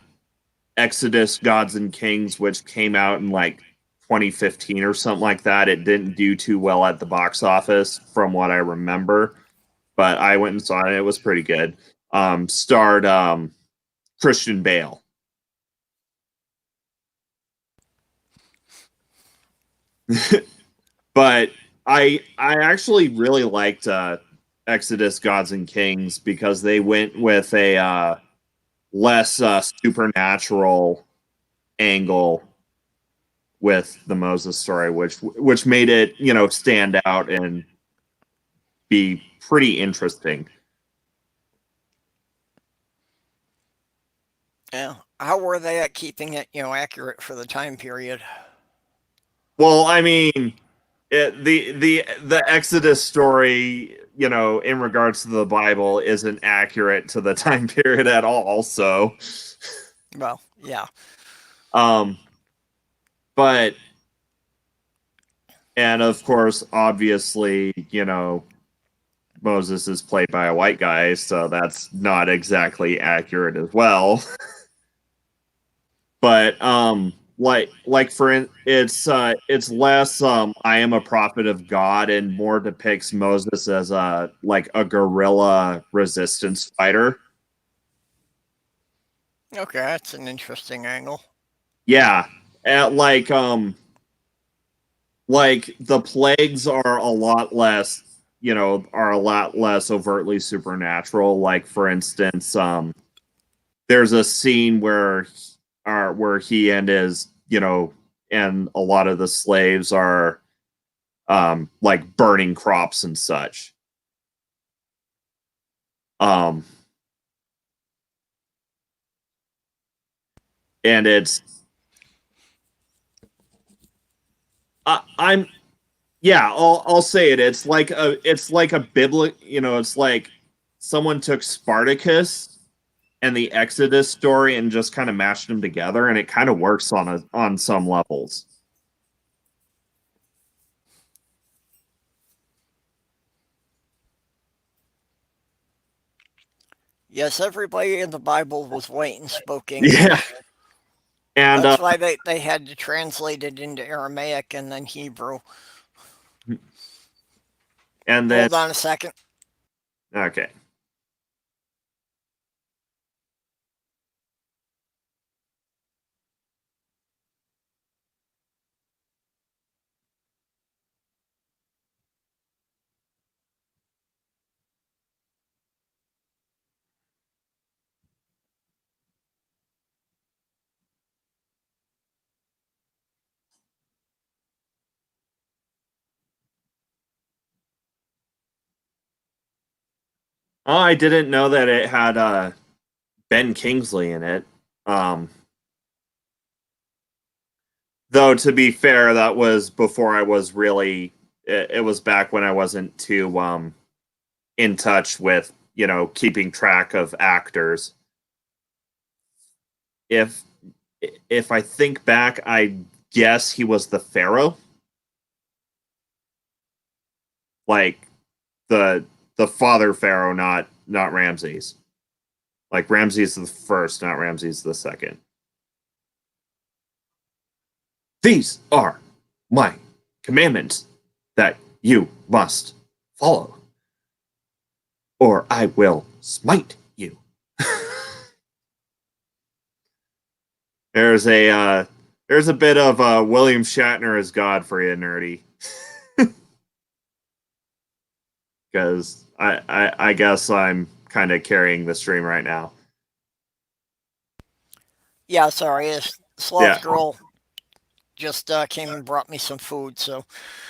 Exodus: Gods and Kings, which came out in like 2015 or something like that. It didn't do too well at the box office, from what I remember, but I went and saw it. It was pretty good. Starred Christian Bale. But I actually really liked Exodus: Gods and Kings because they went with a less supernatural angle with the Moses story, which made it stand out and be pretty interesting. Yeah. How were they at keeping it, accurate for the time period? Well, I mean, the Exodus story, in regards to the Bible, isn't accurate to the time period at all. So, Well, yeah. um, but and of course, obviously, Moses is played by a white guy, so that's not exactly accurate as well. But like for it's less I am a prophet of God and more depicts Moses as a guerrilla resistance fighter. Okay, that's an interesting angle. Yeah, at like the plagues are a lot less overtly supernatural. Like for instance, there's a scene where he and his and a lot of the slaves are like burning crops and such. Um, and it's I'm yeah, I'll say it. It's like a biblical, it's like someone took Spartacus and the Exodus story and just kind of mashed them together, and it kind of works on some levels. Yes, everybody in the Bible was white and spoke Yeah, English. and That's why they had to translate it into Aramaic and then Hebrew. and then Hold on a second. okay. Oh, I didn't know that it had Ben Kingsley in it. Um, Though to be fair, that was before I was really. It was back when I wasn't too in touch with keeping track of actors. If I think back, I guess he was the Pharaoh, like the father Pharaoh, not Ramses. Like Ramses the first, not Ramses the second. These are my commandments that you must follow, or I will smite you. There's a bit of William Shatner as God for you, nerdy. Because I guess I'm kind of carrying the stream right now. Yeah, sorry. This sloth Yeah. girl just came and brought me some food, so.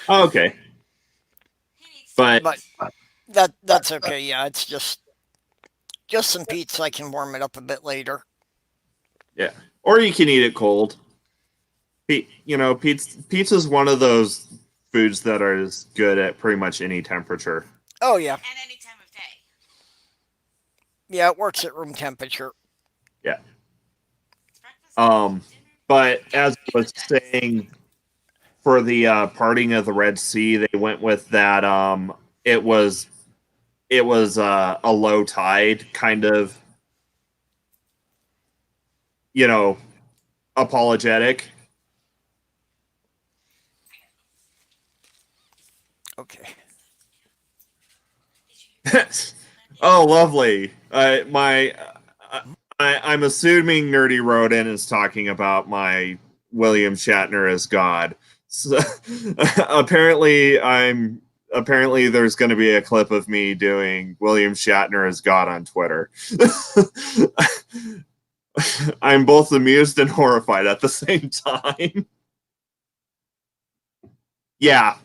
Oh, okay. But That's okay. Yeah, it's just some pizza. I can warm it up a bit later. yeah, or you can eat it cold. Pizza's one of those foods that are as good at pretty much any temperature. Oh yeah, And any time of day. yeah, it works at room temperature. Yeah. Breakfast, dinner. But as I was saying, for the parting of the Red Sea, they went with that. It was a low tide kind of, apologetic. Okay. Oh, lovely. I'm assuming Nerdy Rodin is talking about my William Shatner as God. So, apparently there's going to be a clip of me doing William Shatner as God on Twitter. I'm both amused and horrified at the same time. Yeah,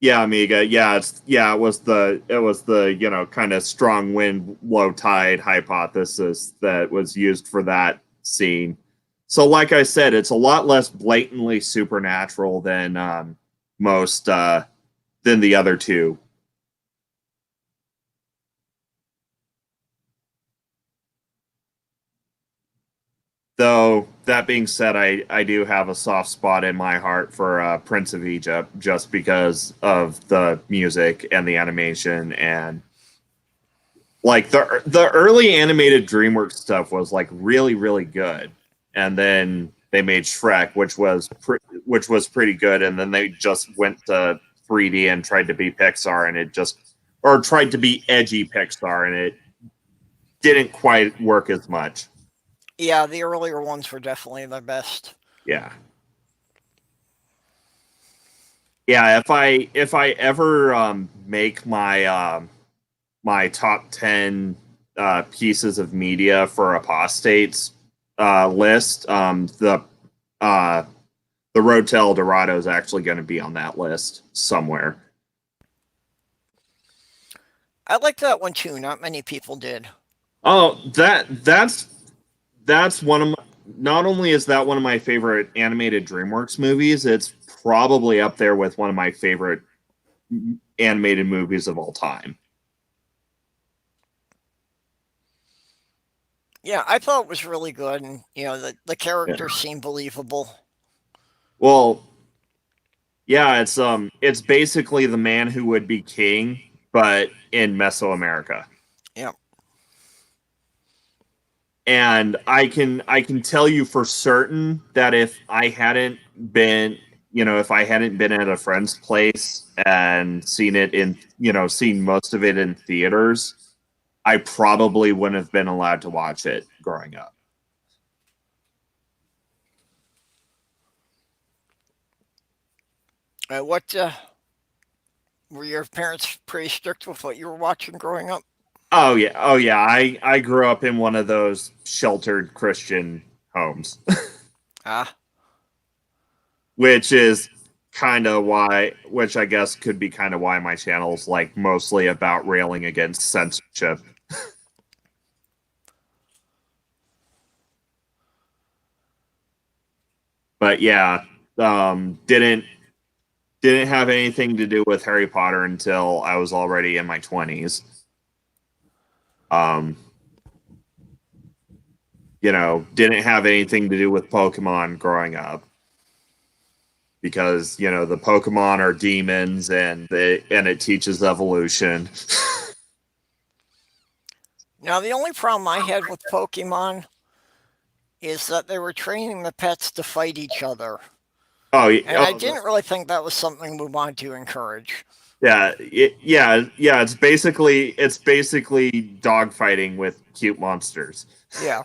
Amiga. It was the kind of strong wind, low tide hypothesis that was used for that scene. So, like I said, it's a lot less blatantly supernatural than most than the other two. Though that being said, I do have a soft spot in my heart for Prince of Egypt just because of the music and the animation, and like the early animated DreamWorks stuff was like really, really good, and then they made Shrek, which was pretty good, and then they just went to 3D and tried to be Pixar, and or tried to be edgy Pixar, and it didn't quite work as much. Yeah, the earlier ones were definitely the best. Yeah. Yeah, if I ever make my my top 10 pieces of media for apostates list, the Road to El Dorado is actually going to be on that list somewhere. I liked that one too. Not many people did. Oh, that's one of my, not only is that one of my favorite animated DreamWorks movies, it's probably up there with one of my favorite animated movies of all time. Yeah, I thought it was really good, and the characters seemed believable. Well, yeah, it's basically the man who would be king, but in Mesoamerica. Yeah. And I can tell you for certain that if I hadn't been at a friend's place and seen most of it in theaters, I probably wouldn't have been allowed to watch it growing up. What were your parents pretty strict with what you were watching growing up? Oh yeah. I grew up in one of those sheltered Christian homes. Ah. Which is kind of why, which I guess could be kind of why my channel's like mostly about railing against censorship. but yeah, didn't have anything to do with Harry Potter until I was already in my 20s. Didn't have anything to do with Pokemon growing up because the Pokemon are demons and it teaches evolution. Now, the only problem I had with Pokemon is that they were training the pets to fight each other. Oh, And I didn't really think that was something we wanted to encourage. yeah, yeah. It's basically dogfighting with cute monsters. Yeah.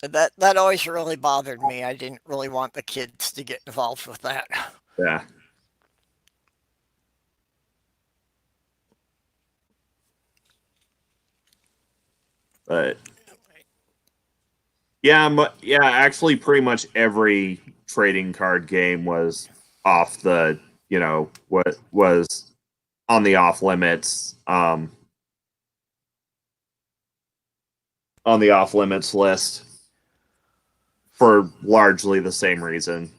That always really bothered me. I didn't really want the kids to get involved with that. Yeah. But yeah, actually pretty much every trading card game was off the, what was on the off limits list for largely the same reason.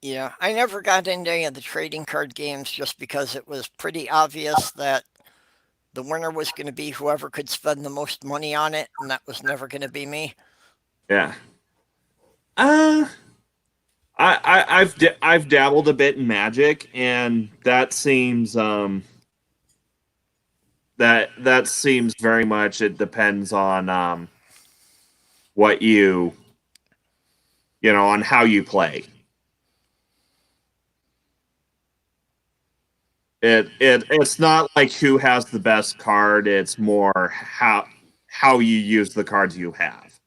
Yeah, I never got into any of the trading card games just because it was pretty obvious that the winner was going to be whoever could spend the most money on it, and that was never going to be me. Yeah. I've dabbled a bit in Magic, and that seems that seems very much, it depends on what on how you play. It's not like who has the best card, it's more how you use the cards you have.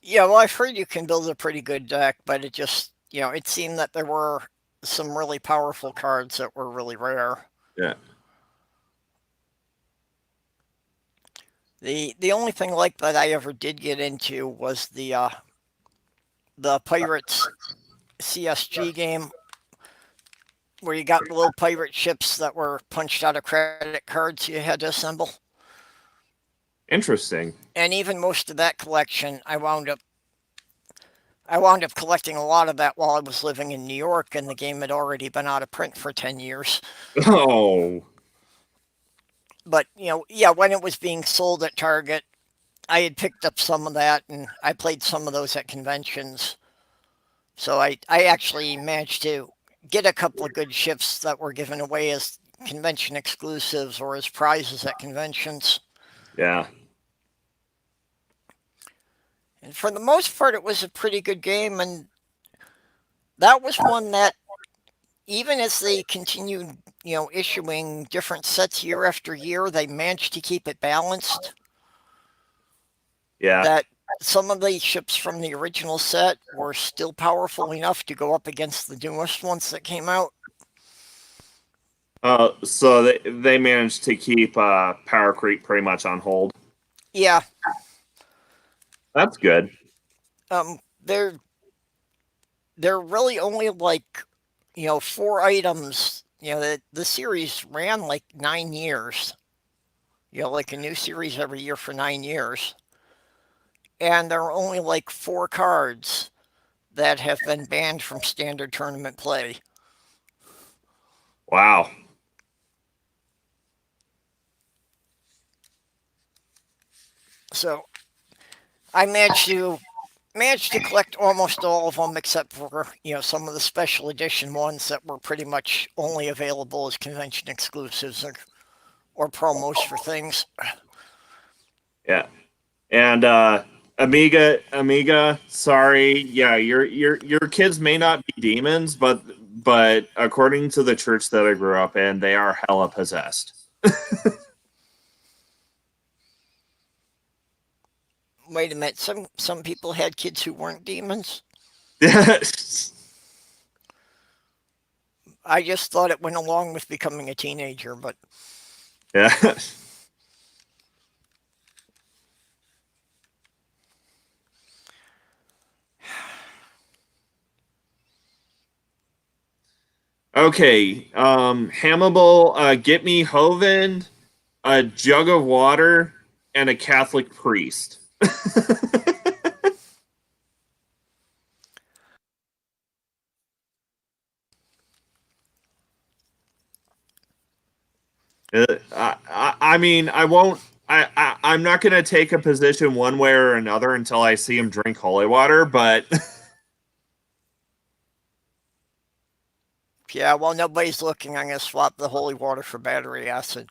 Yeah, well, I've heard you can build a pretty good deck, but it just, it seemed that there were some really powerful cards that were really rare. Yeah. The only thing like that I ever did get into was the Pirates CSG game, where you got little pirate ships that were punched out of credit cards you had to assemble. Interesting. And even most of that collection, I wound up collecting a lot of that while I was living in New York, and the game had already been out of print for 10 years. Oh. But, yeah, when it was being sold at Target, I had picked up some of that, and I played some of those at conventions. So I actually managed to get a couple of good ships that were given away as convention exclusives or as prizes at conventions. Yeah. And for the most part, it was a pretty good game, and that was one that, even as they continued, issuing different sets year after year, they managed to keep it balanced. Yeah. That some of the ships from the original set were still powerful enough to go up against the newest ones that came out. So they managed to keep Power Creep pretty much on hold. Yeah. That's good. They're really only like, 4 items. The series ran like 9 years. Like a new series every year for 9 years. And there are only like 4 cards that have been banned from standard tournament play. Wow. So I managed to collect almost all of them, except for some of the special edition ones that were pretty much only available as convention exclusives or promos for things. Yeah. And Amiga, sorry. Yeah, your kids may not be demons, but according to the church that I grew up in, they are hella possessed. Wait a minute, some people had kids who weren't demons? I just thought it went along with becoming a teenager, but yeah. Okay, Hamable, get me Hovind. a jug of water, and a Catholic priest. I mean, I won't. I'm not going to take a position one way or another until I see him drink holy water. But Yeah, while nobody's looking, I'm going to swap the holy water for battery acid.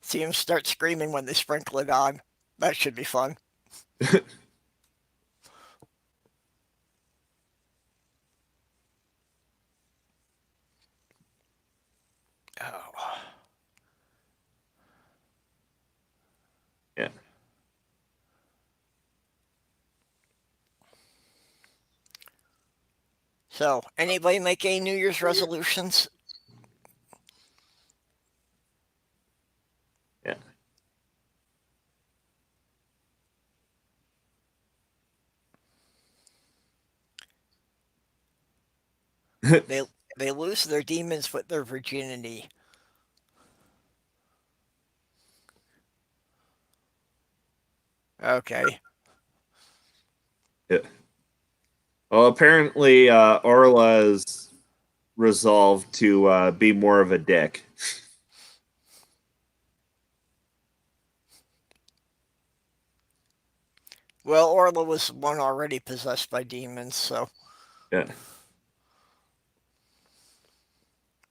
See them start screaming when they sprinkle it on. That should be fun. Oh. yeah. So, anybody make any New Year's resolutions? Yeah. They lose their demons with their virginity. Okay. Yeah. Well, apparently, Orla's resolved to be more of a dick. Well, Orla was one already possessed by demons, so. Yeah.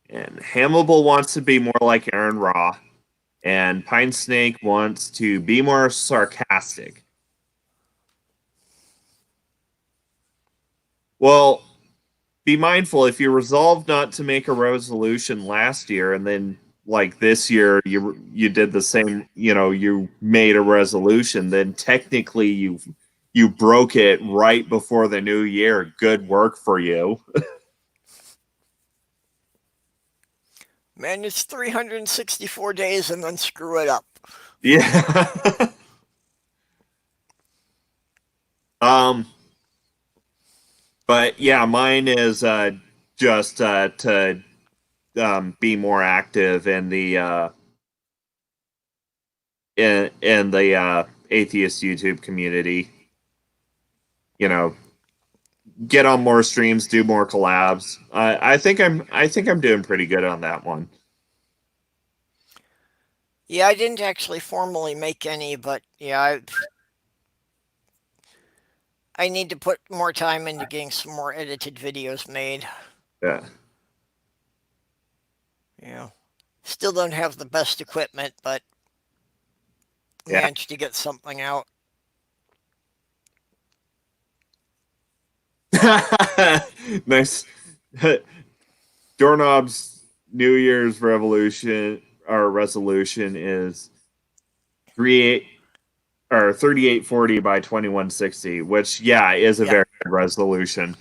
And Hamable wants to be more like Aaron Raw, and Pine Snake wants to be more sarcastic. Well, be mindful if you resolve not to make a resolution last year, and then like this year you did the same. You made a resolution. Then technically you broke it right before the new year. Good work for you. Man, it's 364 days and then screw it up. Yeah. But yeah, mine is just to be more active in the in the atheist YouTube community. Get on more streams, do more collabs. I think I'm doing pretty good on that one. Yeah, I didn't actually formally make any, but yeah, I need to put more time into getting some more edited videos made. Yeah. Yeah. Still don't have the best equipment, but Yeah. managed to get something out. Nice. Doorknob's New Year's revolution or resolution is 3840 by 2160, which is a Yeah. very good resolution.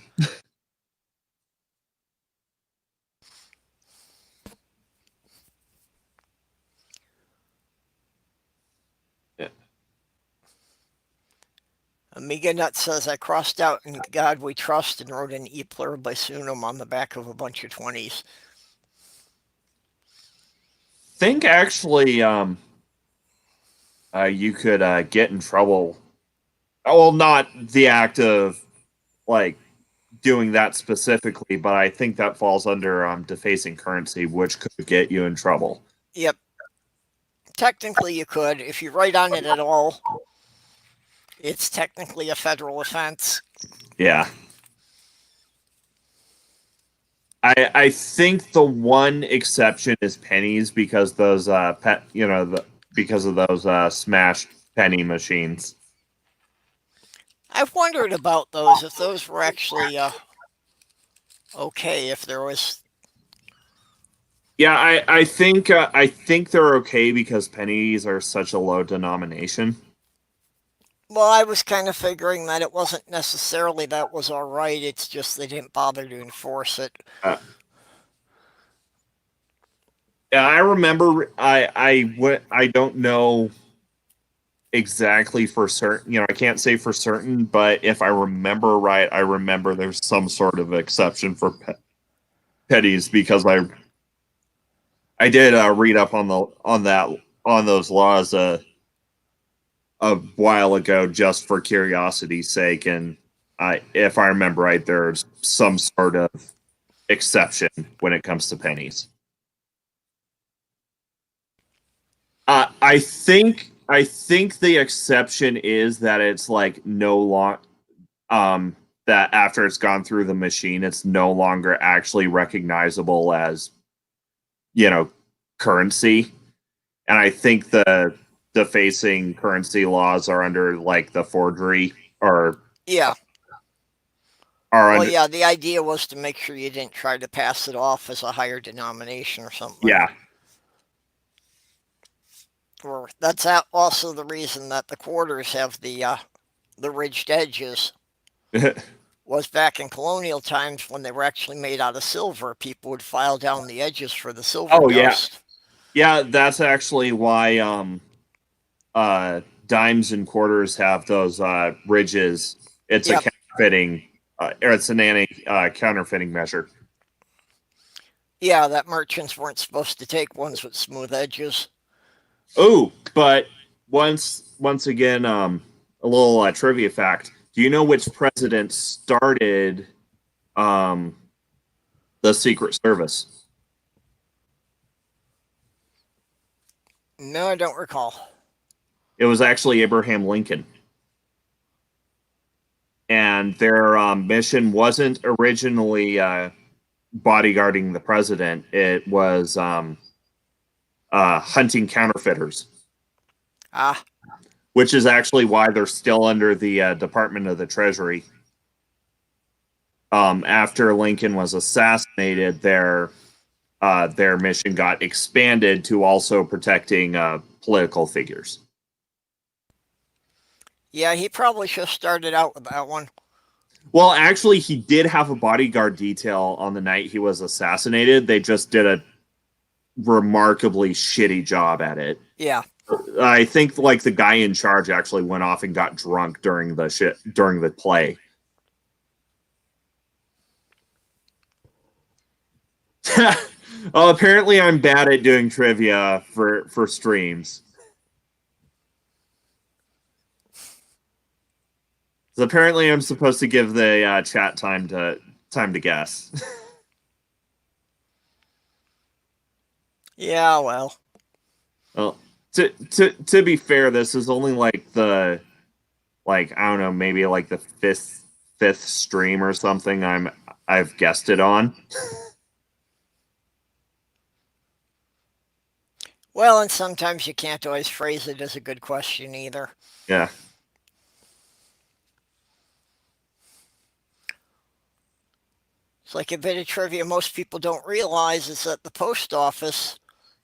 Yeah. Amiga Nut says I crossed out "In God We Trust" and wrote an "E pluribus unum" on the back of a bunch of 20s. Think actually you could get in trouble. Well, not the act of like doing that specifically, but I think that falls under defacing currency, which could get you in trouble. Yep. Technically, you could. If you write on it at all, it's technically a federal offense. Yeah. I think the one exception is pennies because those because of those smashed penny machines. I've wondered about those, if those were actually okay, if there was. Yeah, I think they're okay because pennies are such a low denomination. Well, I was kind of figuring that it wasn't necessarily that was all right. It's just they didn't bother to enforce it. Yeah, I remember. I don't know exactly for certain. I can't say for certain, but if I remember right, I remember there's some sort of exception for pennies because I did read up on those laws a while ago just for curiosity's sake, and if I remember right, there's some sort of exception when it comes to pennies. I think the exception is that it's like no long that after it's gone through the machine, it's no longer actually recognizable as, you know, currency. And I think the defacing currency laws are under like the forgery or Yeah. are Well, under yeah, the idea was to make sure you didn't try to pass it off as a higher denomination or something. yeah. Or that's also the reason that the quarters have the ridged edges. Was back in colonial times when they were actually made out of silver, people would file down the edges for the silver Oh yeah. dust. Yeah, that's actually why dimes and quarters have those ridges. It's a Yep. counterfeiting or it's an anti counterfeiting measure. Yeah, that merchants weren't supposed to take ones with smooth edges. Oh, but once again, a little trivia fact. Do you know which president started the Secret Service? No, I don't recall. It was actually Abraham Lincoln. And their mission wasn't originally bodyguarding the president. It was hunting counterfeiters, Ah, which is actually why they're still under the Department of the Treasury. After Lincoln was assassinated, their mission got expanded to also protecting political figures. yeah, he probably should have started out with that one. Well, actually, he did have a bodyguard detail on the night he was assassinated. They just did a remarkably shitty job at it. Yeah. I think like the guy in charge actually went off and got drunk during the play. Oh, apparently I'm bad at doing trivia for streams. So apparently I'm supposed to give the chat time to guess. Yeah, well. Well, to be fair, this is only like I don't know, maybe like the fifth stream or something I've guessed it on. Well, and sometimes you can't always phrase it as a good question either. Yeah. It's like a bit of trivia most people don't realize is that the post office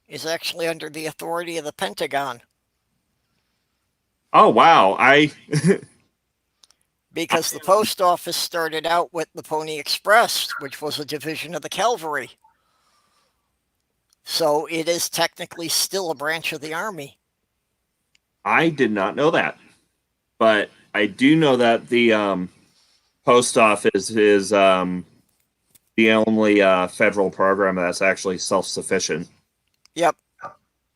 is actually under the authority of the Pentagon. Oh wow, Because the post office started out with the Pony Express, which was a division of the cavalry. So it is technically still a branch of the Army. I did not know that, but I do know that the post office is the only federal program that's actually self-sufficient. Yep.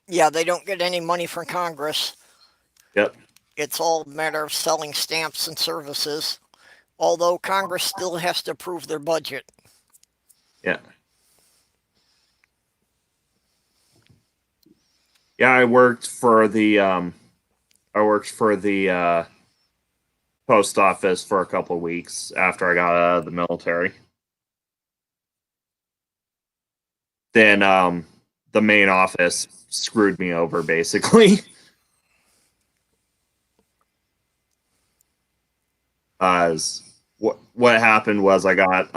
Yeah, they don't get any money from Congress. Yep. It's all a matter of selling stamps and services, although Congress still has to approve their budget. Yeah. Yeah, I worked for the post office for a couple of weeks after I got out of the military. Then the main office screwed me over basically. As what happened was I got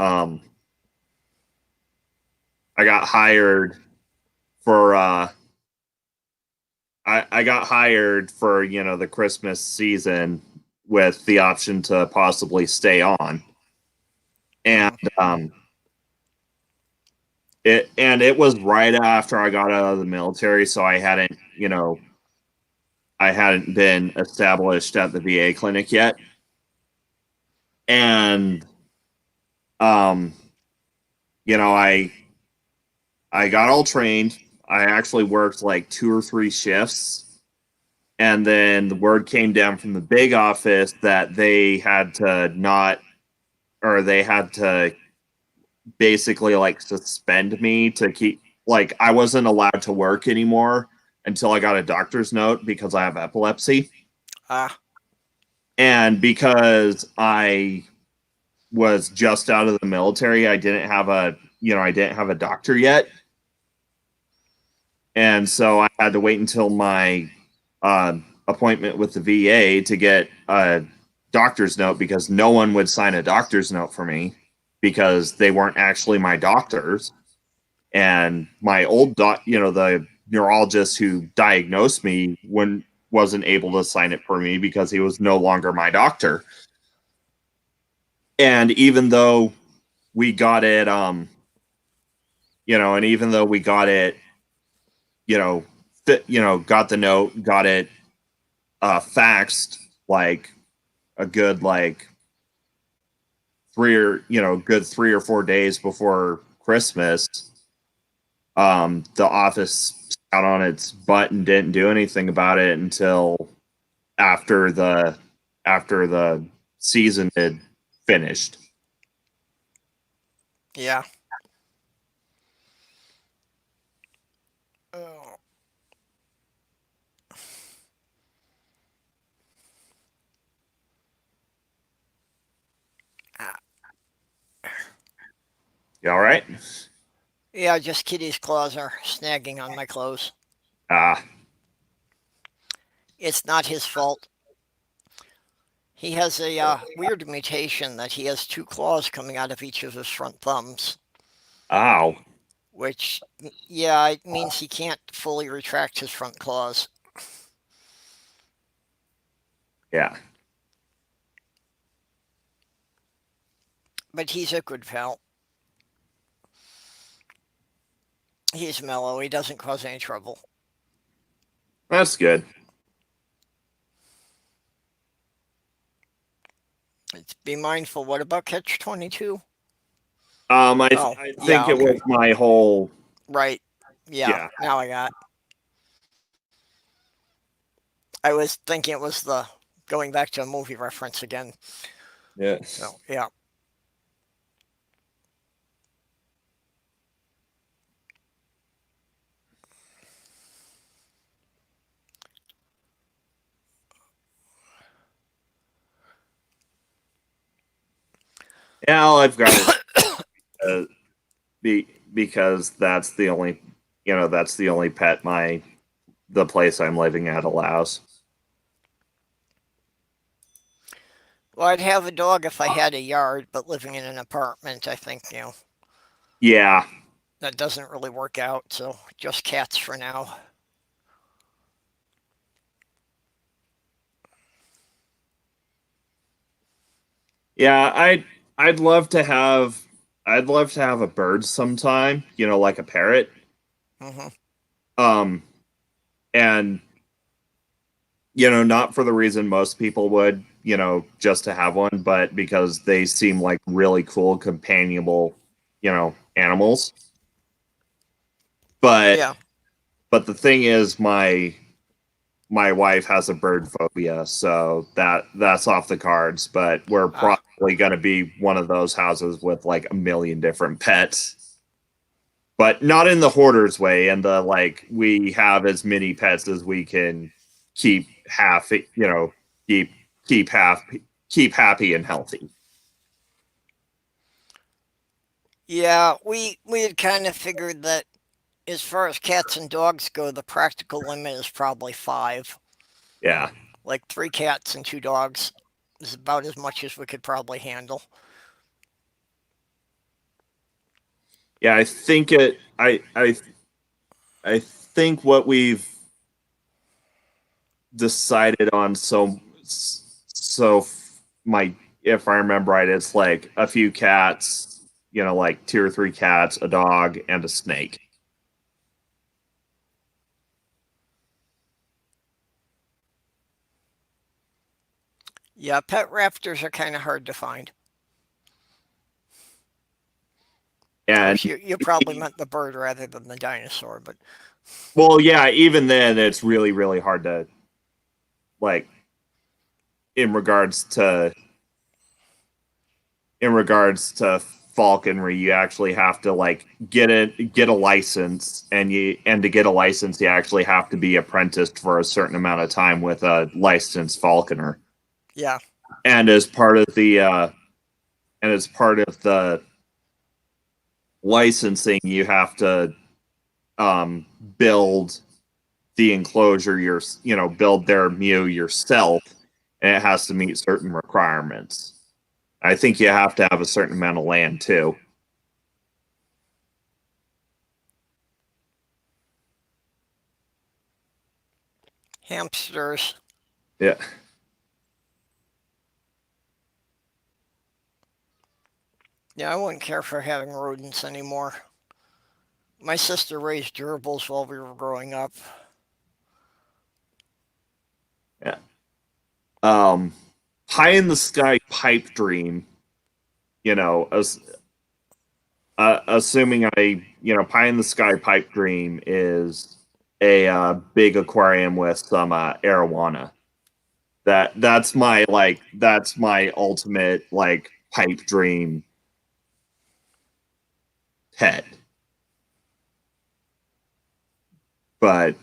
hired for I got hired for, you know, the Christmas season with the option to possibly stay on. And it was right after I got out of the military, so I hadn't been established at the VA clinic yet. And I got all trained. I actually worked like 2 or 3 shifts, and then the word came down from the big office that they had to not, or they had to basically like suspend me to keep, like, I wasn't allowed to work anymore until I got a doctor's note because I have epilepsy. Ah, And because I was just out of the military, I didn't have a doctor yet. And so I had to wait until my appointment with the VA to get a doctor's note, because no one would sign a doctor's note for me because they weren't actually my doctors. And my old the neurologist who diagnosed me wasn't able to sign it for me because he was no longer my doctor. And even though we got it, and even though we got it, got the note, got it faxed like a good like 3 or 4 days before Christmas. The office got on its butt and didn't do anything about it until after the season had finished. yeah. Oh, ah. You all right? Yeah, just Kitty's claws are snagging on my clothes. Ah, It's not his fault. He has a weird mutation that he has 2 claws coming out of each of his front thumbs, ow. which, yeah, it means he can't fully retract his front claws. Yeah. But he's a good pal. He's mellow. He doesn't cause any trouble. That's good. Let's be mindful. What about catch 22? I Yeah, think it okay. was my whole. Right. Yeah, now I got. I was thinking it was the going back to a movie reference again. Yeah. So, yeah. Yeah, all I've got is because that's the only pet the place I'm living at allows. Well, I'd have a dog if I had a yard, but living in an apartment, I think, Yeah. that doesn't really work out. So just cats for now. Yeah, I'd love to have a bird sometime, like a parrot. Hmm. Um and not for the reason most people would, just to have one, but because they seem like really cool companionable, animals. But Yeah. the thing is, my wife has a bird phobia, so that's off the cards. But we're Ah, probably going to be one of those houses with like a million different pets, but not in the hoarders way. And the like, we have as many pets as we can keep keep keep happy and healthy. yeah. We had kind of figured that as far as cats and dogs go, the practical limit is probably 5. Yeah, Like 3 cats and 2 dogs is about as much as we could probably handle. yeah. I think it. I think what we've decided on, my if I remember right, it's like a few cats, like 2 or 3 cats, a dog, and a snake. Yeah, pet raptors are kind of hard to find. Of And course, you probably meant the bird rather than the dinosaur, but Well, yeah, even then, it's really, really hard to, like, in regards to falconry, you actually have to like get a license, and to get a license, you actually have to be apprenticed for a certain amount of time with a licensed falconer. Yeah. And as part of the licensing, you have to build the enclosure build their mew yourself, and it has to meet certain requirements. I think you have to have a certain amount of land too. Hamsters. Yeah. Yeah, I wouldn't care for having rodents anymore. My sister raised gerbils while we were growing up. Yeah. Pie in the sky pipe dream, as assuming pie in the sky pipe dream is a big aquarium with some arowana. That's my ultimate like pipe dream pet. But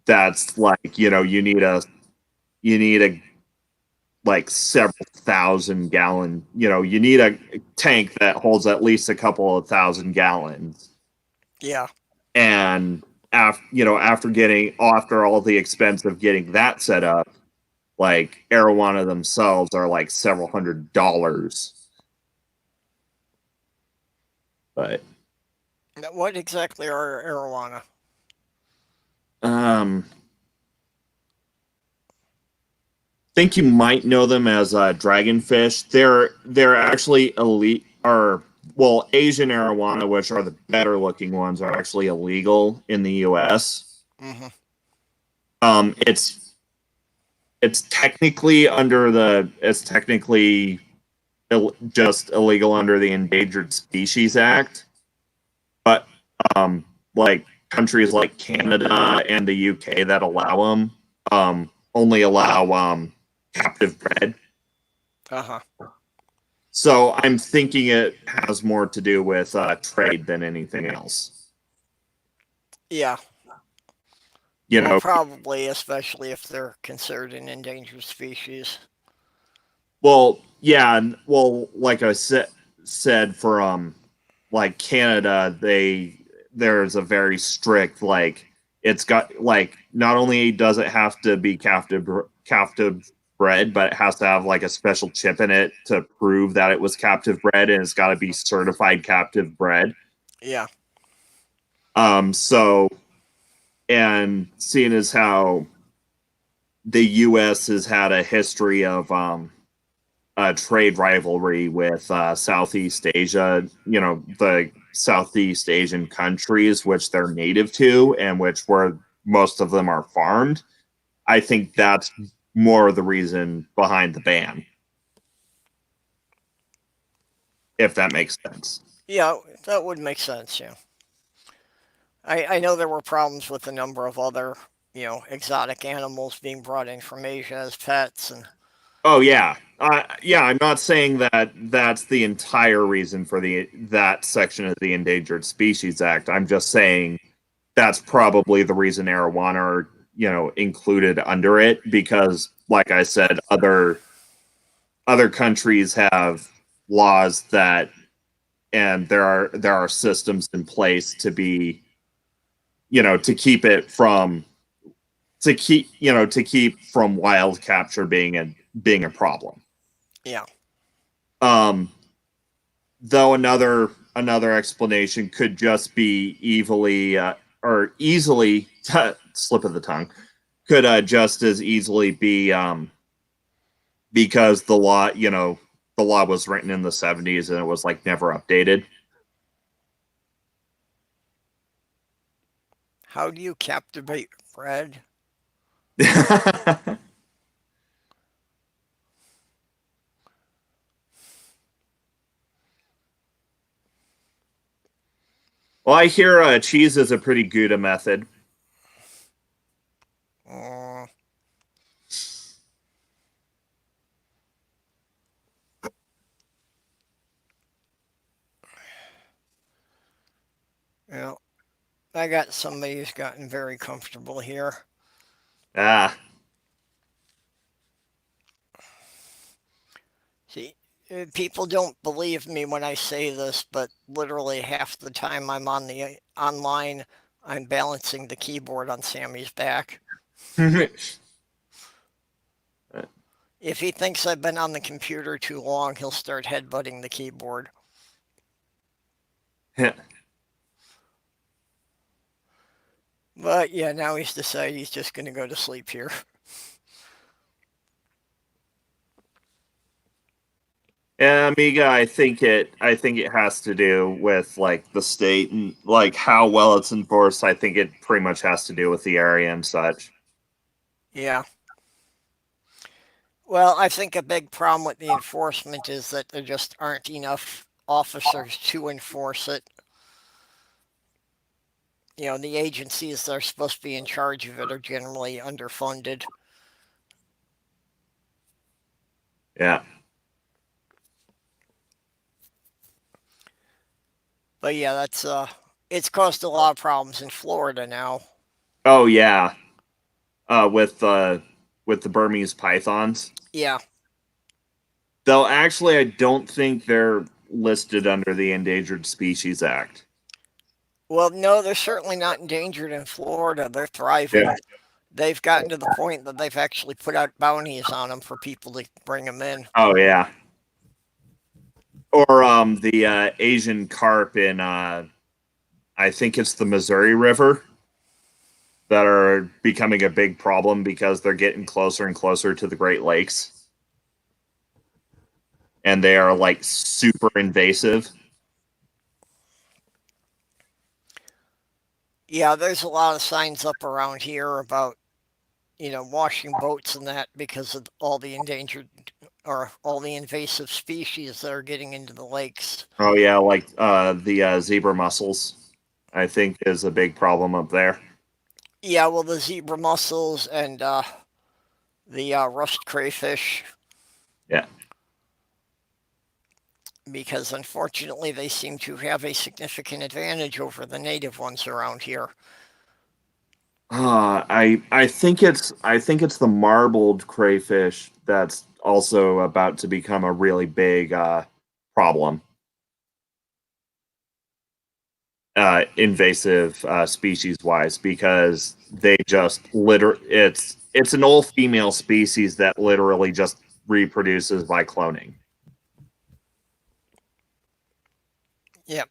that's like, you need a like several thousand gallon, you need a tank that holds at least a couple of thousand gallons. Yeah. And after all the expense of getting that set up, like arowana themselves are like several $100s. But What exactly are arowana? um think you might know them as dragonfish. They're actually elite, or well, Asian arowana, which are the better looking ones, are actually illegal in the U.S. Mm-hmm. It's technically just illegal under the Endangered Species Act, but like countries like Canada and the UK that allow them only allow captive bred. Uh-huh. So I'm thinking it has more to do with trade than anything else. Yeah. You Well, know, probably, especially if they're considered an endangered species. well, yeah, well, like I said for like Canada, there's a very strict like it's got like not only does it have to be captive bred, but it has to have like a special chip in it to prove that it was captive bred, and it's got to be certified captive bred. Yeah. So, and seeing as how the U.S. has had a history of a trade rivalry with Southeast Asia, the Southeast Asian countries, which they're native to and where most of them are farmed. I think that's more of the reason behind the ban, if that makes sense. Yeah, that would make sense, yeah. I know there were problems with a number of other, exotic animals being brought in from Asia as pets, and Oh yeah, yeah. I'm not saying that that's the entire reason for that section of the Endangered Species Act. I'm just saying that's probably the reason arowana are included under it, because, like I said, other countries have laws that, and there are systems in place to be to keep it from to keep from wild capture being a problem. yeah. Um, though another explanation could just be or easily slip of the tongue, could just as easily be because the law was written in the 70s and it was like never updated. How do you captivate Fred? Well, I hear cheese is a pretty Gouda method. Mm. Yeah, I got somebody who's gotten very comfortable here. Ah, See, people don't believe me when I say this, but literally half the time I'm on the online, I'm balancing the keyboard on Sammy's back. If he thinks I've been on the computer too long, he'll start headbutting the keyboard. But yeah, now he's decided he's just going to go to sleep here. Yeah, Amiga, I think it has to do with like the state and like how well it's enforced. I think it pretty much has to do with the area and such. Yeah. Well, I think a big problem with the enforcement is that there just aren't enough officers to enforce it. You know, the agencies that are supposed to be in charge of it are generally underfunded. Yeah. But yeah, that's it's caused a lot of problems in Florida now. Oh yeah. With the Burmese pythons. Yeah. Though actually I don't think they're listed under the Endangered Species Act. Well, no, they're certainly not endangered in Florida. They're thriving. Yeah. They've gotten to the point that they've actually put out bounties on them for people to bring them in. Oh yeah. Or the Asian carp in I think it's the Missouri River that are becoming a big problem because they're getting closer and closer to the Great Lakes. And they are like super invasive. Yeah, there's a lot of signs up around here about, washing boats and that because of all the endangered or all the invasive species that are getting into the lakes. Oh yeah, like the zebra mussels, I think is a big problem up there. Yeah, well, the zebra mussels and the rust crayfish, Yeah. because unfortunately they seem to have a significant advantage over the native ones around here. I think it's the marbled crayfish that's also about to become a really big problem. Invasive species wise, because they just it's an old female species that literally just reproduces by cloning. Yep.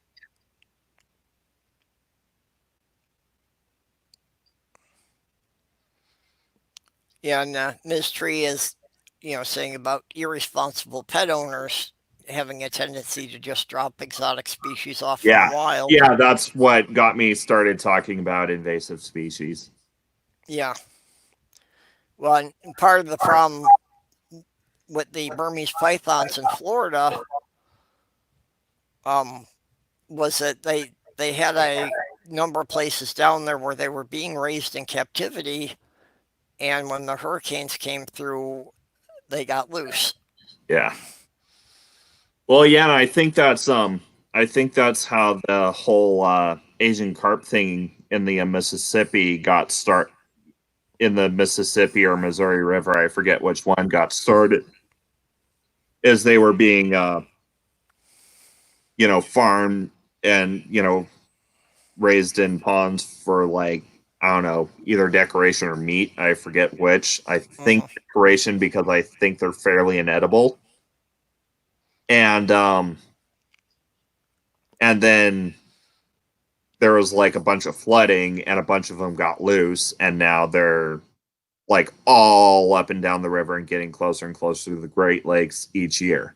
Yeah, and Ms. Tree is, saying about irresponsible pet owners having a tendency to just drop exotic species off in the Yeah. wild. Yeah, that's what got me started talking about invasive species. Yeah. Well, and part of the problem with the Burmese pythons in Florida um, was that they had a number of places down there where they were being raised in captivity, and when the hurricanes came through, they got loose. Yeah. Well, yeah, and I think that's how the whole Asian carp thing in the Mississippi got start in the Mississippi or Missouri River. I forget which one got started. As they were being farmed and raised in ponds for like I don't know, either decoration or meat. I forget which. I think Mhm. decoration because I think they're fairly inedible. And then there was like a bunch of flooding and a bunch of them got loose and now they're like all up and down the river and getting closer and closer to the Great Lakes each year.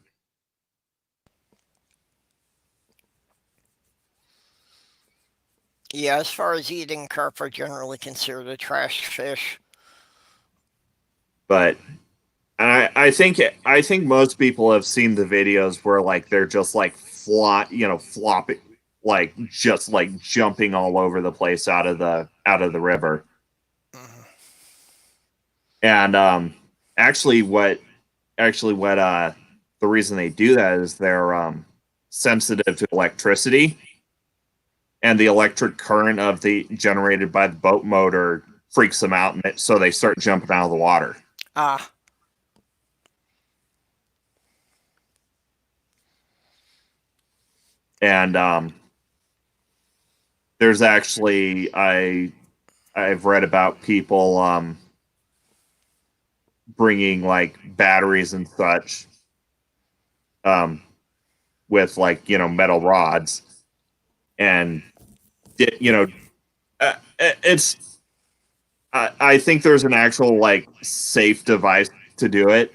Yeah, as far as eating, carp are generally considered a trash fish. But I think most people have seen the videos where like they're just like flopping like just like jumping all over the place out of the river. And actually what the reason they do that is they're sensitive to electricity, and the electric current of the generated by the boat motor freaks them out, and so they start jumping out of the water. Ah, And there's actually I've read about people bringing like batteries and such with like metal rods, and it's I think there's an actual like safe device to do it,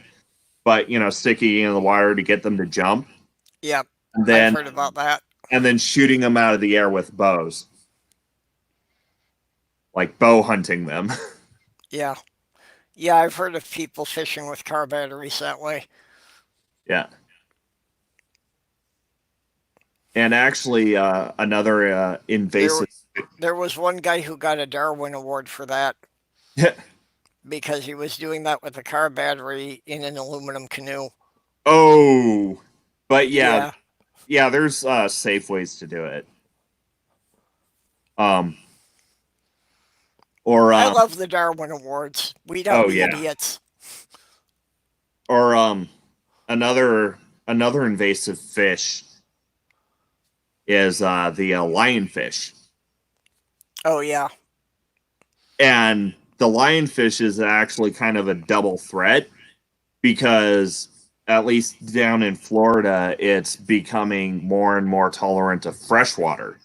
but sticking in the wire to get them to jump, yep. and I've then heard about that. shooting them out of the air with bows, like bow hunting them. Yeah. Yeah, I've heard of people fishing with car batteries that way. Yeah. And actually, another invasive. There was one guy who got a Darwin Award for that because he was doing that with a car battery in an aluminum canoe. Oh, but Yeah. there's safe ways to do it. Or I love the Darwin Awards. Weed out the idiots. Or another invasive fish is the lionfish. Oh yeah. And the lionfish is actually kind of a double threat, because at least down in Florida, it's becoming more and more tolerant of freshwater.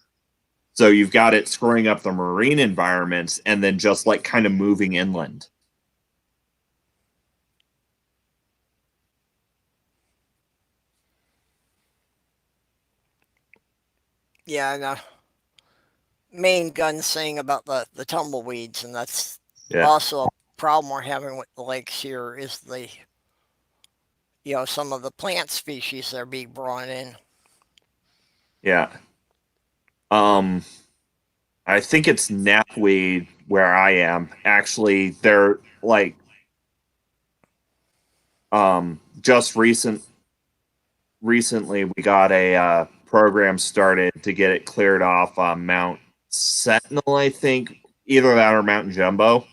So you've got it screwing up the marine environments and then just like kind of moving inland. Yeah, and main gun saying about the tumbleweeds, and that's also a problem we're having with the lakes here is the some of the plant species that are being brought in. Yeah. I think it's knapweed where I am. Actually, they're like just recently we got a program started to get it cleared off Mount Sentinel, I think, either that or Mountain Jumbo,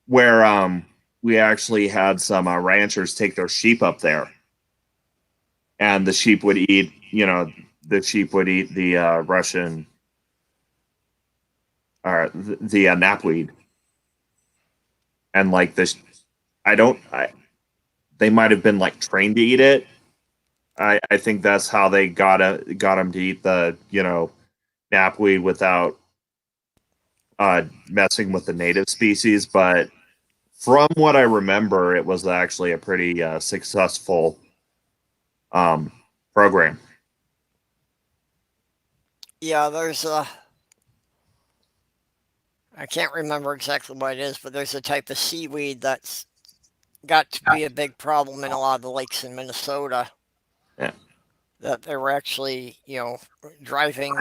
where we actually had some ranchers take their sheep up there, and the sheep would eat the Russian or the knapweed, and like this, they might have been like trained to eat it. I think that's how they got them to eat the knapweed without messing with the native species. But from what I remember, it was actually a pretty successful program. Yeah, there's a. I can't remember exactly what it is, but there's a type of seaweed that's got to be a big problem in a lot of the lakes in Minnesota. Yeah. That they were actually, driving,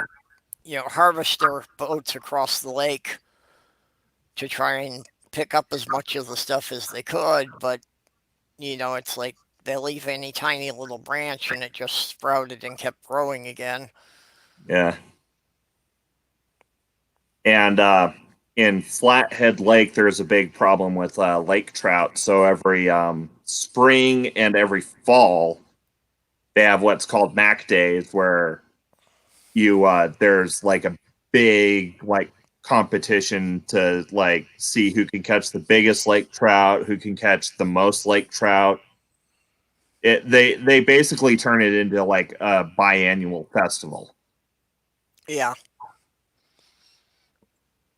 harvester boats across the lake to try and pick up as much of the stuff as they could, but, it's like they leave any tiny little branch and it just sprouted and kept growing again. Yeah. And in Flathead Lake, there's a big problem with lake trout. So every spring and every fall, they have what's called Mac Days, where there's like a big like competition to like see who can catch the biggest lake trout, who can catch the most lake trout. They basically turn it into like a biannual festival. Yeah.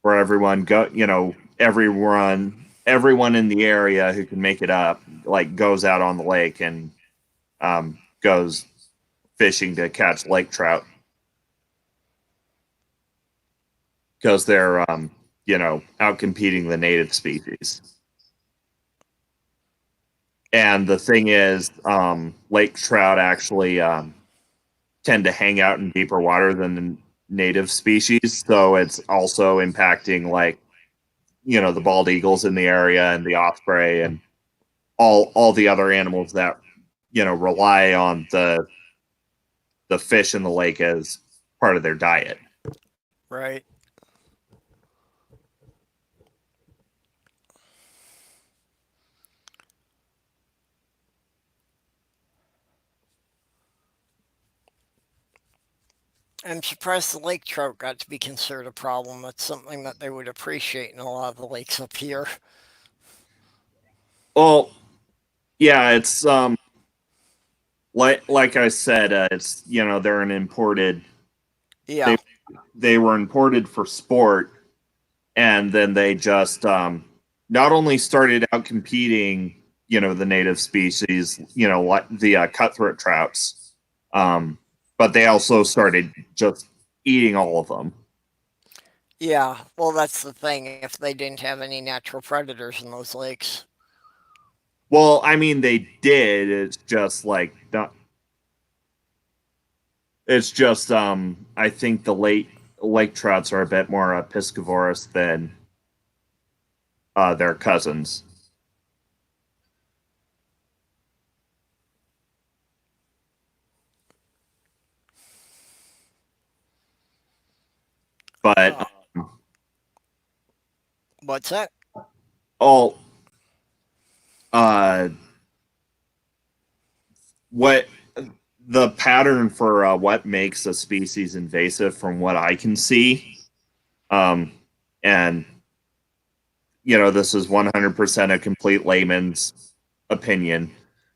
Where everyone everyone in the area who can make it up like goes out on the lake and goes fishing to catch lake trout, because they're out competing the native species. And the thing is, lake trout actually tend to hang out in deeper water than the native species, so it's also impacting like the bald eagles in the area and the osprey and all the other animals that rely on the fish in the lake as part of their diet. Right. I'm surprised the lake trout got to be considered a problem. That's something that they would appreciate in a lot of the lakes up here. Well, yeah, it's like I said, it's they're an imported. Yeah, They they were imported for sport, and then they just not only started out competing, the native species, like the cutthroat trouts, but they also started just eating all of them. yeah. Well, that's the thing. If they didn't have any natural predators in those lakes. Well, I mean, they did. It's just like not. It's just I think the lake trouts are a bit more piscivorous than their cousins. But Uh, what's that? all uh, what the pattern for what makes a species invasive, from what I can see, and this is 100% a complete layman's opinion,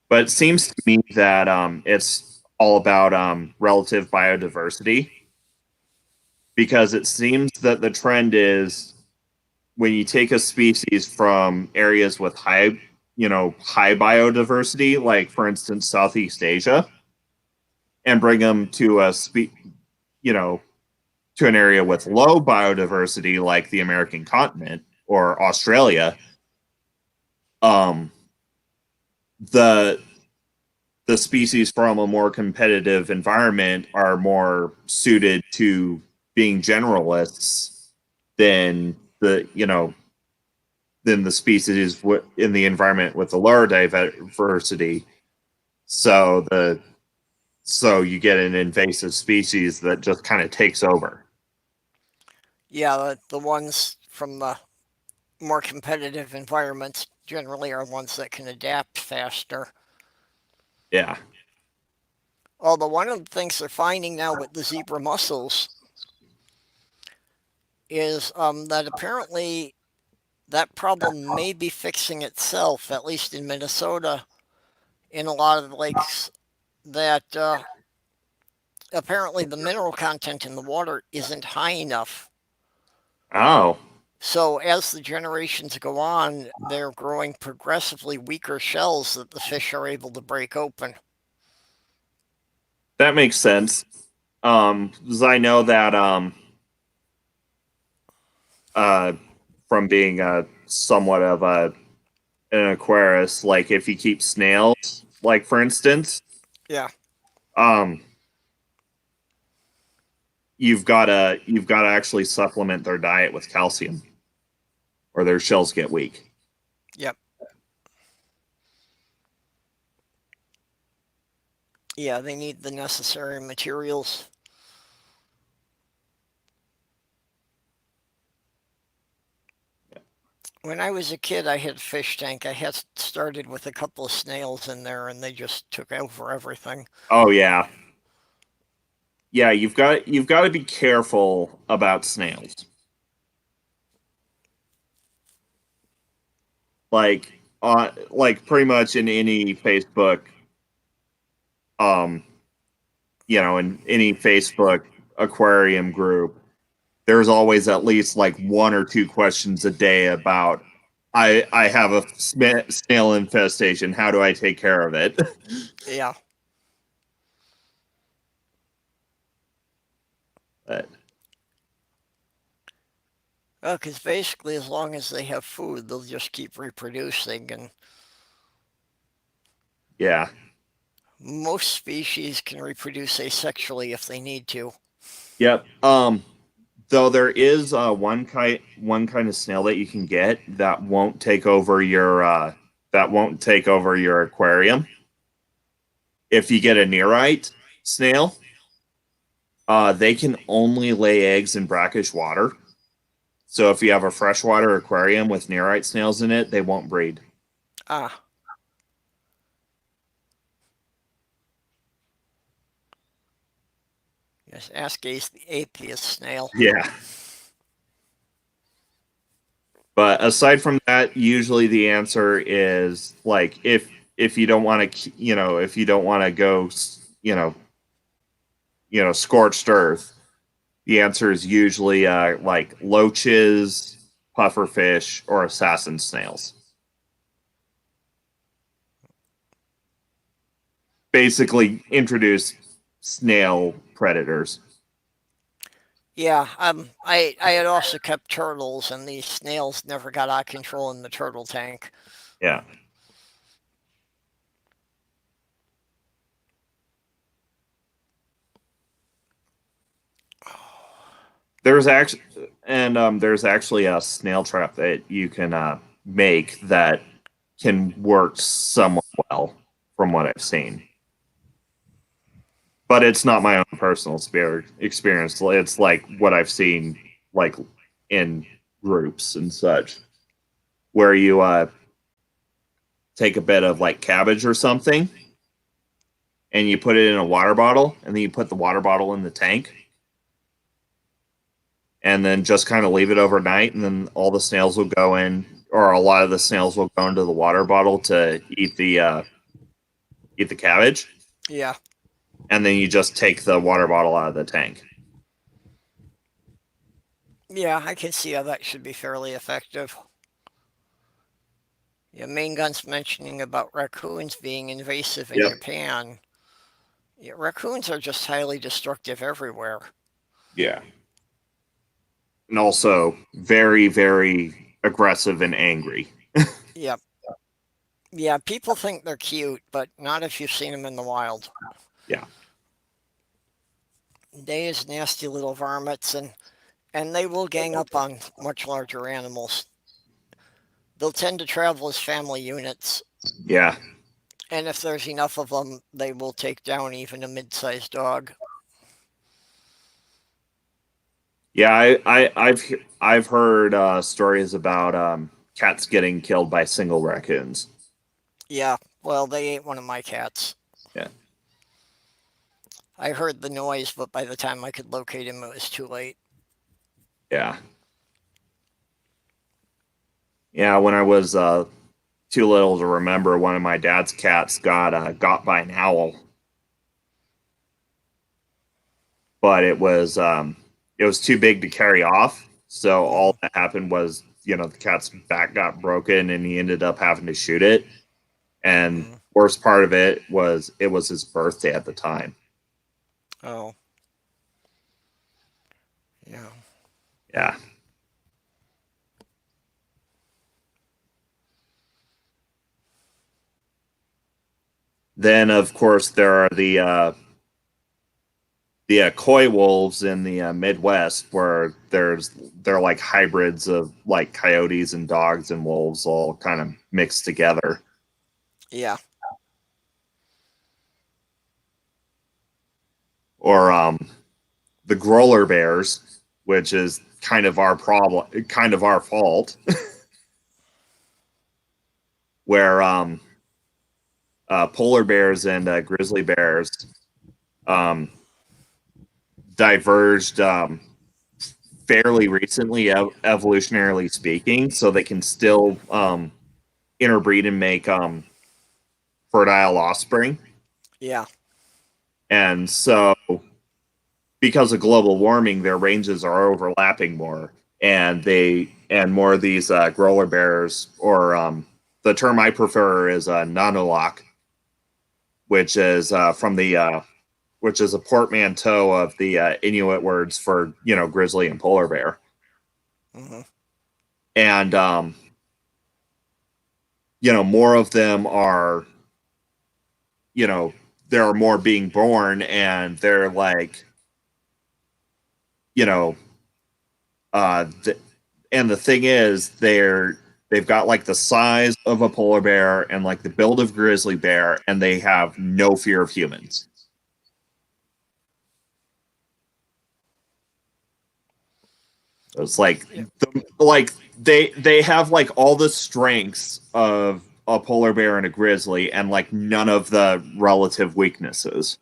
but it seems to me that it's all about relative biodiversity, because it seems that the trend is when you take a species from areas with high biodiversity, like for instance Southeast Asia, and bring them to you know to an area with low biodiversity like the American continent or Australia, um, the the species from a more competitive environment are more suited to being generalists than the species in the environment with the lower diversity. So you get an invasive species that just kind of takes over. Yeah, the ones from the more competitive environments generally are ones that can adapt faster. Yeah. Although one of the things they're finding now with the zebra mussels is that apparently that problem may be fixing itself, at least in Minnesota, in a lot of the lakes, that apparently the mineral content in the water isn't high enough. Oh, So as the generations go on, they're growing progressively weaker shells that the fish are able to break open. that makes sense. 'Cause I know that uh, from being somewhat of an Aquarius, like if you keep snails, like for instance, Yeah. um, you've got to actually supplement their diet with calcium, or their shells get weak. Yep. Yeah, they need the necessary materials. When I was a kid, I had a fish tank. I had started with a couple of snails in there, and they just took over everything. Oh yeah, yeah. You've got to be careful about snails. Like pretty much in any Facebook, um, in any Facebook aquarium group, there's always at least like one or two questions a day about I have a snail infestation. How do I take care of it? Yeah. But Well, because basically, as long as they have food, they'll just keep reproducing. And yeah, Most species can reproduce asexually if they need to. Yep. Though there is one kind of snail that you can get that won't take over your aquarium. If you get a nearite snail, they can only lay eggs in brackish water. So if you have a freshwater aquarium with nearite snails in it, they won't breed. Ah, yes, ask Ace the atheist snail. Yeah. But aside from that, usually the answer is like if you don't want to, if you don't want to go, scorched earth, the answer is usually like loaches, pufferfish, or assassin snails. Basically, introduce snail predators. Yeah, I had also kept turtles, and these snails never got out of control in the turtle tank. Yeah. There's actually a snail trap that you can make that can work somewhat well from what I've seen. But it's not my own personal experience. It's like what I've seen, like in groups and such, where you take a bit of like cabbage or something, and you put it in a water bottle, and then you put the water bottle in the tank, and then just kind of leave it overnight, and then all the snails will go in, or a lot of the snails will go into the water bottle to eat the cabbage, Yeah, and then you just take the water bottle out of the tank. yeah, I can see how that should be fairly effective. Yeah, Main Gun's mentioning about raccoons being invasive in Yep. Japan. Yeah, raccoons are just highly destructive everywhere. Yeah. And also very, very aggressive and angry. Yep. Yeah, people think they're cute, but not if you've seen them in the wild. Yeah. They is nasty little varmints, and they will gang up on much larger animals. They'll tend to travel as family units, Yeah. and if there's enough of them, they will take down even a mid-sized dog. Yeah, I've heard stories about cats getting killed by single raccoons. Yeah, well, they ate one of my cats. Yeah. I heard the noise, but by the time I could locate him, it was too late. Yeah. Yeah, when I was too little to remember, one of my dad's cats got by an owl, but it was too big to carry off. So all that happened was, the cat's back got broken, and he ended up having to shoot it. And Mm. worst part of it was his birthday at the time. Oh, yeah. Yeah. Then of course there are the coy wolves in the Midwest, where they're like hybrids of like coyotes and dogs and wolves all kind of mixed together. Yeah. Or the growler bears, which is kind of our problem, kind of our fault, where polar bears and grizzly bears um, diverged fairly recently, evolutionarily speaking, so they can still interbreed and make fertile offspring. Yeah. And so, because of global warming, their ranges are overlapping more, and more of these growler bears, or the term I prefer is nanolok, which is which is a portmanteau of the Inuit words for grizzly and polar bear. Hmm. And more of them are there are more being born, and they're like, you know, and the thing is, they've got like the size of a polar bear and like the build of grizzly bear, and they have no fear of humans. It's like, like they have like all the strengths of a polar bear and a grizzly, and like none of the relative weaknesses.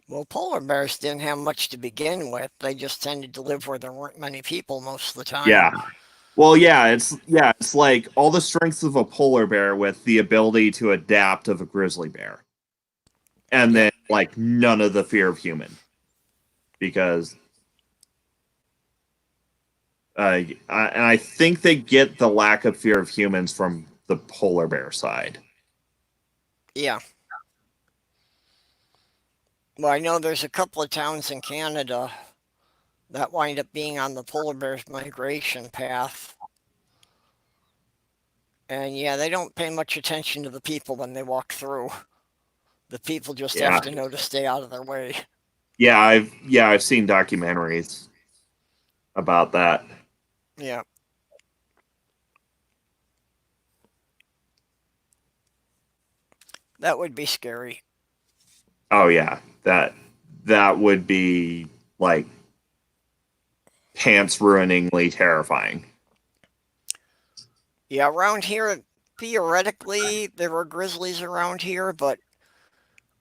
Well, polar bears didn't have much to begin with. They just tended to live where there weren't many people most of the time. Yeah. Well, it's like all the strengths of a polar bear with the ability to adapt of a grizzly bear. And then like none of the fear of human. Because I think they get the lack of fear of humans from the polar bear side. Yeah. Well, I know there's a couple of towns in Canada that wind up being on the polar bear's migration path. And yeah, they don't pay much attention to the people when they walk through. The people just have to know to stay out of their way. Yeah, I've seen documentaries about that. Yeah. That would be scary. Oh yeah, that would be like pants ruiningly terrifying. Yeah, around here, theoretically, there were grizzlies around here, but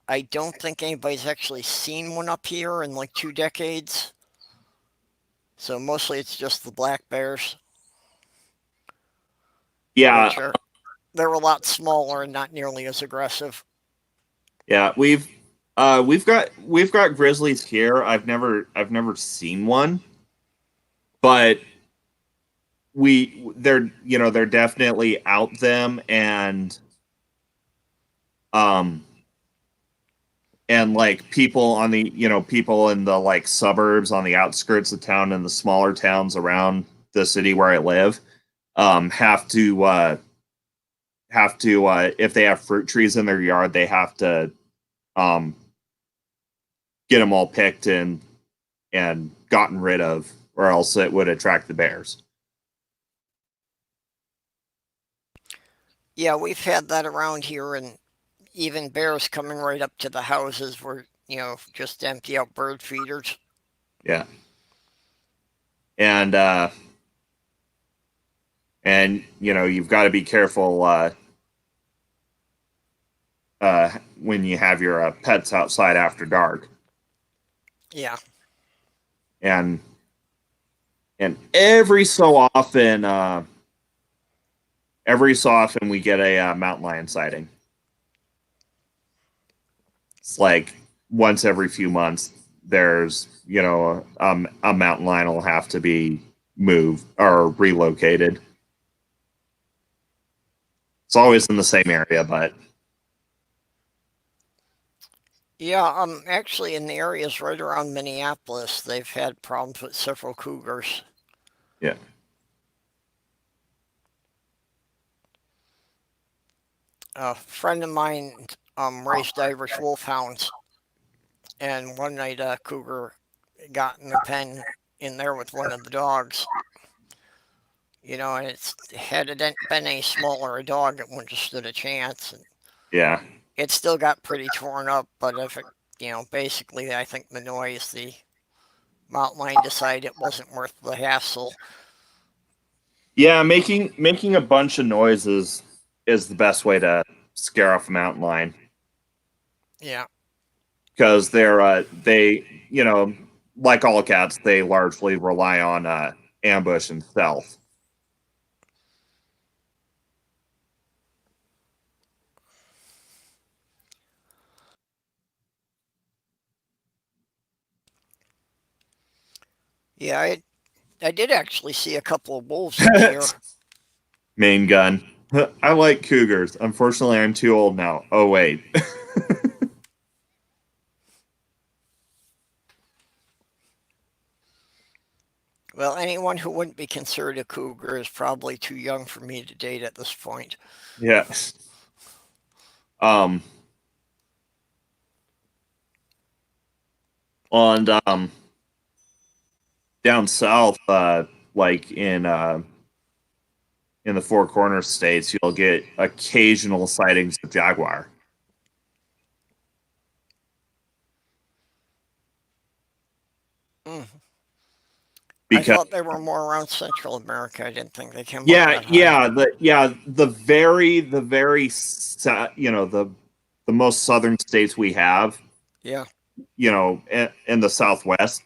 I don't think anybody's actually seen one up here in like 2 decades. So mostly it's just the black bears. Yeah, they're a lot smaller and not nearly as aggressive. yeah, we've got grizzlies here. I've never seen one, but they're definitely out them, and like people on the people in the like suburbs on the outskirts of town and the smaller towns around the city where I live have to if they have fruit trees in their yard, they have to get them all picked and gotten rid of, or else it would attract the bears. Yeah, we've had that around here, and even bears coming right up to the houses where, just empty out bird feeders. Yeah. And you've got to be careful when you have your pets outside after dark. Yeah. And every so often we get a mountain lion sighting. It's like once every few months there's a mountain lion will have to be moved or relocated. It's always in the same area, but yeah, actually in the areas right around Minneapolis, they've had problems with several cougars. Yeah. A friend of mine raised Irish wolfhounds, and one night a cougar got in the pen in there with one of the dogs. And had it been any smaller a dog, it wouldn't have stood a chance. And yeah, it still got pretty torn up, but if it, basically, I think the noise, the mountain lion decided it wasn't worth the hassle. Yeah, making a bunch of noises is the best way to scare off a mountain lion. Yeah. Because they like all cats, they largely rely on ambush and stealth. Yeah, I did actually see a couple of wolves in here. Main gun. I like cougars. Unfortunately, I'm too old now. Oh, wait. Well, anyone who wouldn't be considered a cougar is probably too young for me to date at this point. Yes. And down south, like in the Four Corners states, you'll get occasional sightings of jaguar. I Because thought they were more around Central America. I didn't think they came up that high. the very the most southern states we have, Yeah. In the Southwest,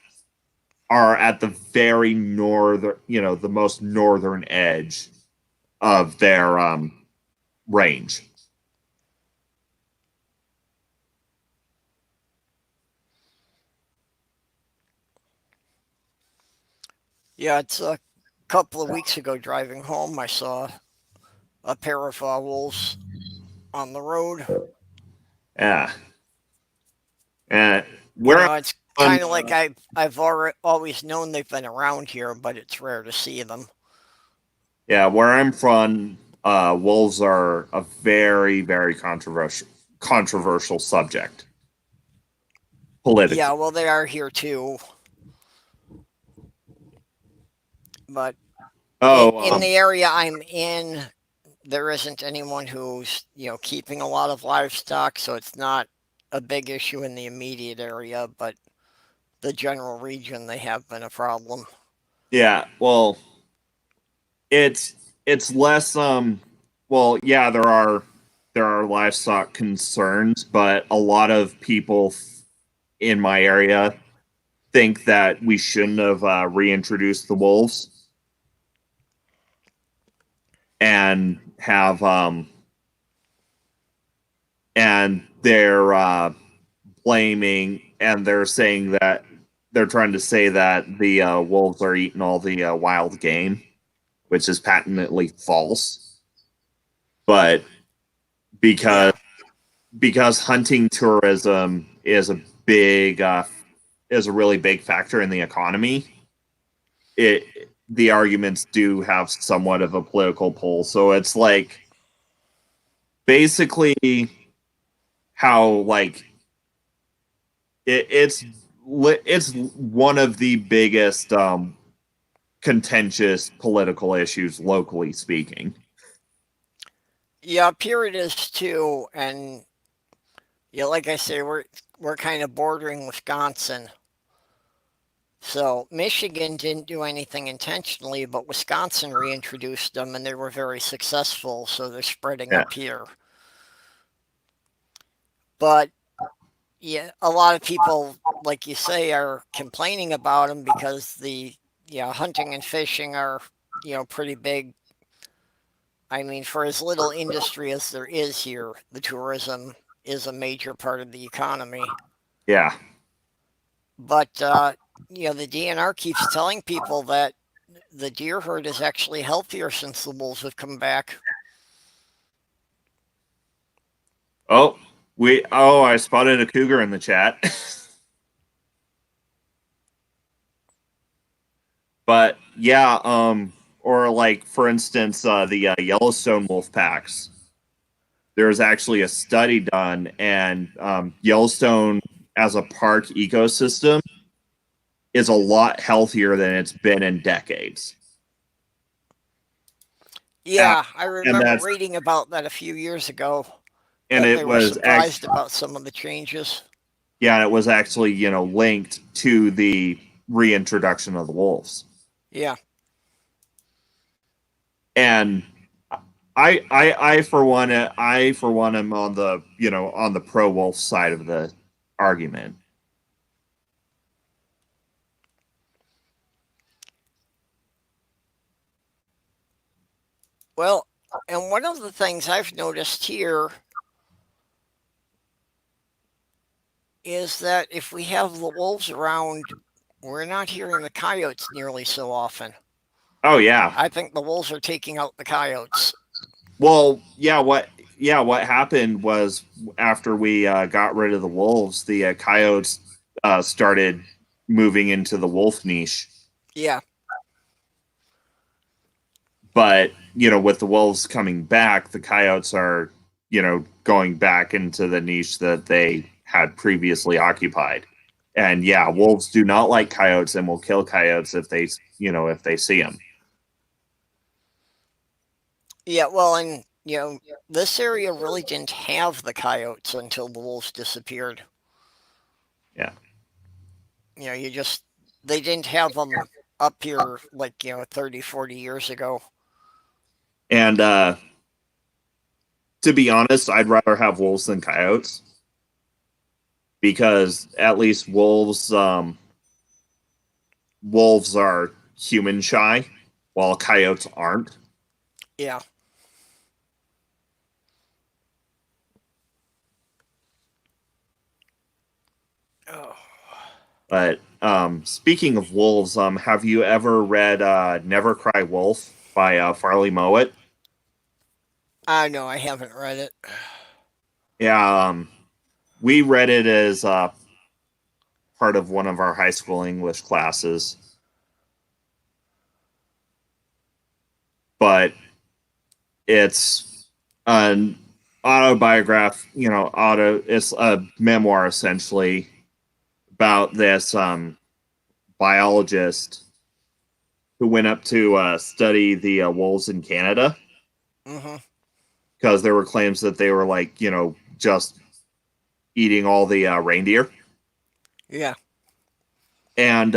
are at the very northern, the most northern edge of their range. Yeah, it's a couple of weeks ago driving home, I saw a pair of wolves on the road. Yeah. And You where know, it's I'm kind of like I've always known they've been around here, but it's rare to see them. where I'm from, wolves are a very, very controversial subject politically. Yeah, well, they are here too, but in the area I'm in, there isn't anyone who's keeping a lot of livestock, so it's not a big issue in the immediate area, but the general region they have been a problem. Yeah, well, it's less well, yeah, there are livestock concerns, but a lot of people in my area think that we shouldn't have reintroduced the wolves and have and they're blaming, and they're saying that they're trying to say that the wolves are eating all the wild game, which is patently false. But because hunting tourism is a really big factor in the economy, the arguments do have somewhat of a political pull. So it's like basically how like it's one of the biggest contentious political issues locally speaking. Yeah, up here it is too, and like I say, we're kind of bordering Wisconsin. So Michigan didn't do anything intentionally, but Wisconsin reintroduced them, and they were very successful. So they're spreading up here. But yeah, a lot of people, like you say, are complaining about them because the hunting and fishing are pretty big. I mean, for as little industry as there is here, the tourism is a major part of the economy. Yeah. But the DNR keeps telling people that the deer herd is actually healthier since the wolves have come back. I spotted a cougar in the chat. But yeah, or like for instance, the Yellowstone wolf packs. There's actually a study done, and Yellowstone as a park ecosystem is a lot healthier than it's been in decades. Yeah, I remember reading about that a few years ago. And they were surprised about some of the changes. Yeah, and it was actually, linked to the reintroduction of the wolves. Yeah. And I for one am on the on the pro wolf side of the argument. Well, and one of the things I've noticed here is that if we have the wolves around, we're not hearing the coyotes nearly so often. Oh yeah. I think the wolves are taking out the coyotes. Well, what happened was after we got rid of the wolves, the coyotes started moving into the wolf niche. Yeah. But, with the wolves coming back, the coyotes are, going back into the niche that they had previously occupied. And yeah, wolves do not like coyotes and will kill coyotes if they, if they see them. Yeah, well, and this area really didn't have the coyotes until the wolves disappeared. Yeah. They didn't have them up here like 30, 40 years ago. And to be honest, I'd rather have wolves than coyotes, because at least wolves are human shy, while coyotes aren't. Yeah. Oh. But speaking of wolves, have you ever read Never Cry Wolf by Farley Mowat? No, I haven't read it. Yeah, we read it as part of one of our high school English classes. But it's an it's a memoir essentially about this biologist who went up to study the wolves in Canada, Mm-hmm. because there were claims that they were just eating all the reindeer. Yeah. And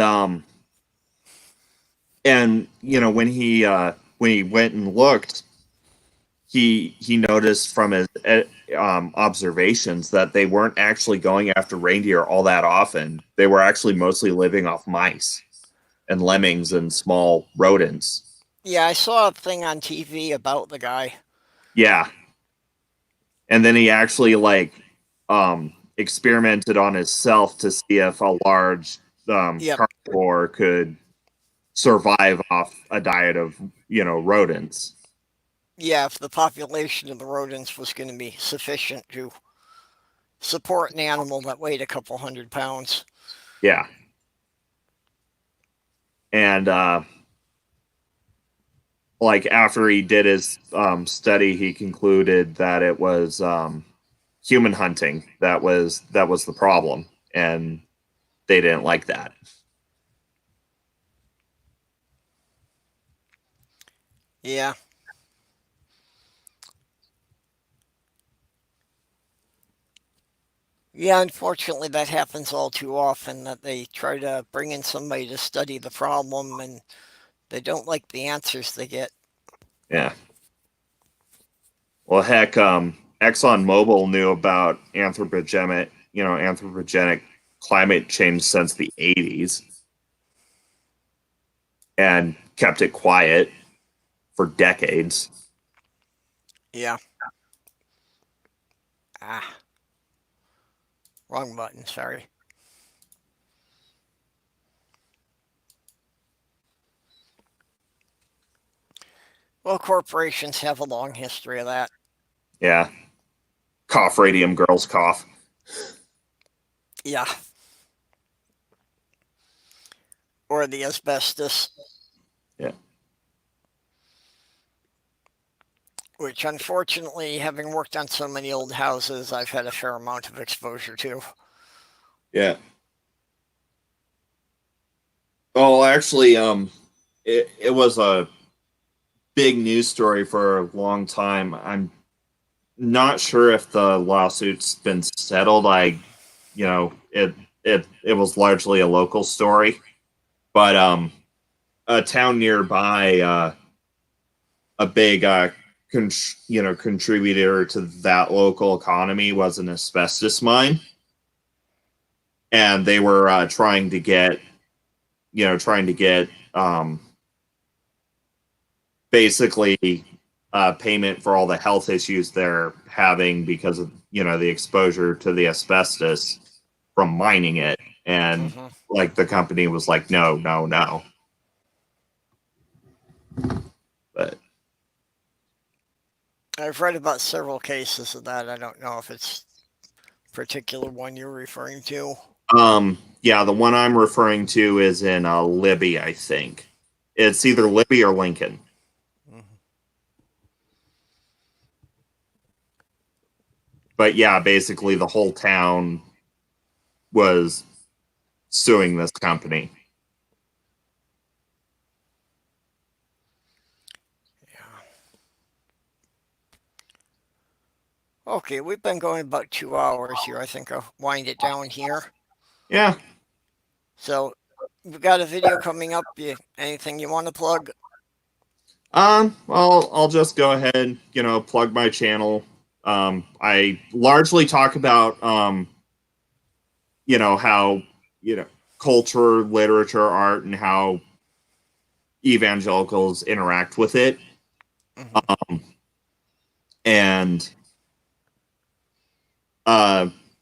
when he went and looked, he noticed from his observations that they weren't actually going after reindeer all that often. They were actually mostly living off mice and lemmings and small rodents. Yeah, I saw a thing on TV about the guy. Yeah. And then he actually experimented on himself to see if a large Yep. carnivore could survive off a diet of rodents. Yeah, if the population of the rodents was going to be sufficient to support an animal that weighed a couple 100 pounds. Yeah. And after he did his study, he concluded that it was human hunting that was the problem, and they didn't like that. Yeah. Yeah, unfortunately, that happens all too often that they try to bring in somebody to study the problem and they don't like the answers they get. Yeah. Well, heck, ExxonMobil knew about anthropogenic climate change since the 80s and kept it quiet for decades. Yeah. Ah, wrong button, sorry. Well, corporations have a long history of that. Yeah. Cough radium girls cough. Yeah. Or the asbestos. Yeah. Which, unfortunately, having worked on so many old houses, I've had a fair amount of exposure to. Yeah. Oh, actually, it was a big news story for a long time. I'm not sure if the lawsuit's been settled. It was largely a local story, but a town nearby, a big contributor to that local economy was an asbestos mine, and they were trying to get basically payment for all the health issues they're having because of the exposure to the asbestos from mining it. And Mm-hmm. the company was like, no, no, no. But I've read about several cases of that. I don't know if it's a particular one you're referring to. yeah, the one I'm referring to is in Libby, I think. It's either Libby or Lincoln. Mm-hmm. But yeah, basically the whole town was suing this company. Okay, we've been going about 2 hours here. I think I'll wind it down here. Yeah. So we've got a video coming up. Anything you want to plug? Well, I'll just go ahead, plug my channel. I largely talk about, how, culture, literature, art, and how evangelicals interact with it. Mhm. And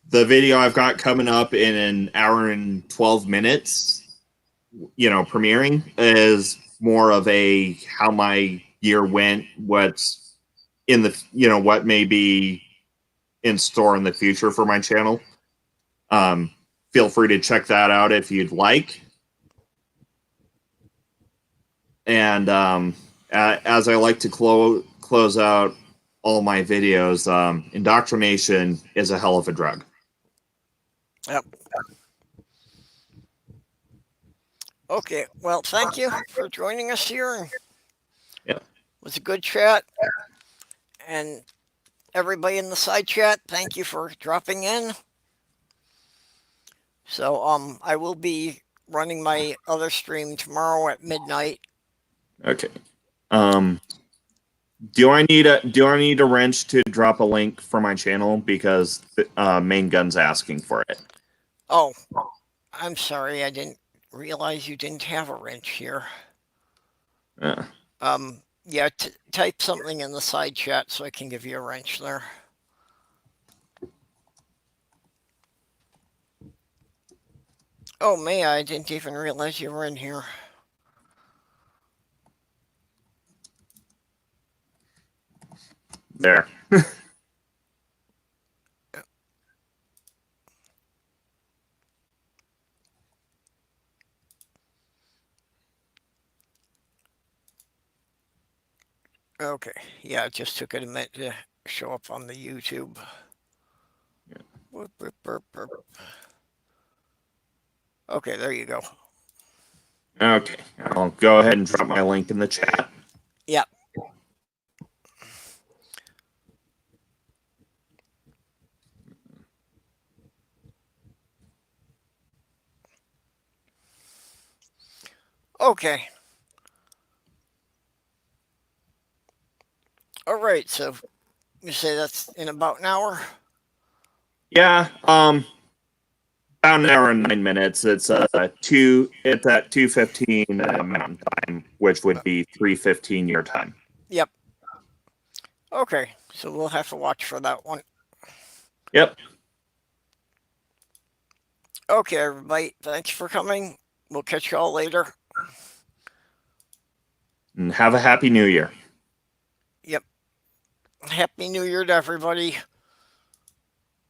the video I've got coming up in an hour and 12 minutes, premiering, is more of a how my year went, what's in the, what may be in store in the future for my channel. Feel free to check that out if you'd like. And as I like to close out all my videos, indoctrination is a hell of a drug. Yep. Okay, well, thank you for joining us here. Yeah. It was a good chat. And everybody in the side chat, thank you for dropping in. So I will be running my other stream tomorrow at midnight. Okay. Do I need a wrench to drop a link for my channel, because Main Gun's asking for it? Oh, I'm sorry, I didn't realize you didn't have a wrench here. Yeah, type something in the side chat so I can give you a wrench there. Oh, May, I didn't even realize you were in here. There. Okay, yeah, it just took it a minute to show up on the YouTube. Yeah. Whoop, whoop, burp, burp. Okay, there you go. Okay, I'll go ahead and drop my link in the chat. Yeah. Okay. All right, so you say that's in about an hour? Yeah, about an hour and 9 minutes. It's at 2:15 Mountain Time, which would be 3:15 your time. Yep. Okay, so we'll have to watch for that one. Yep. Okay, everybody, thanks for coming. We'll catch y'all later. And have a happy New Year. Yep. Happy New Year to everybody.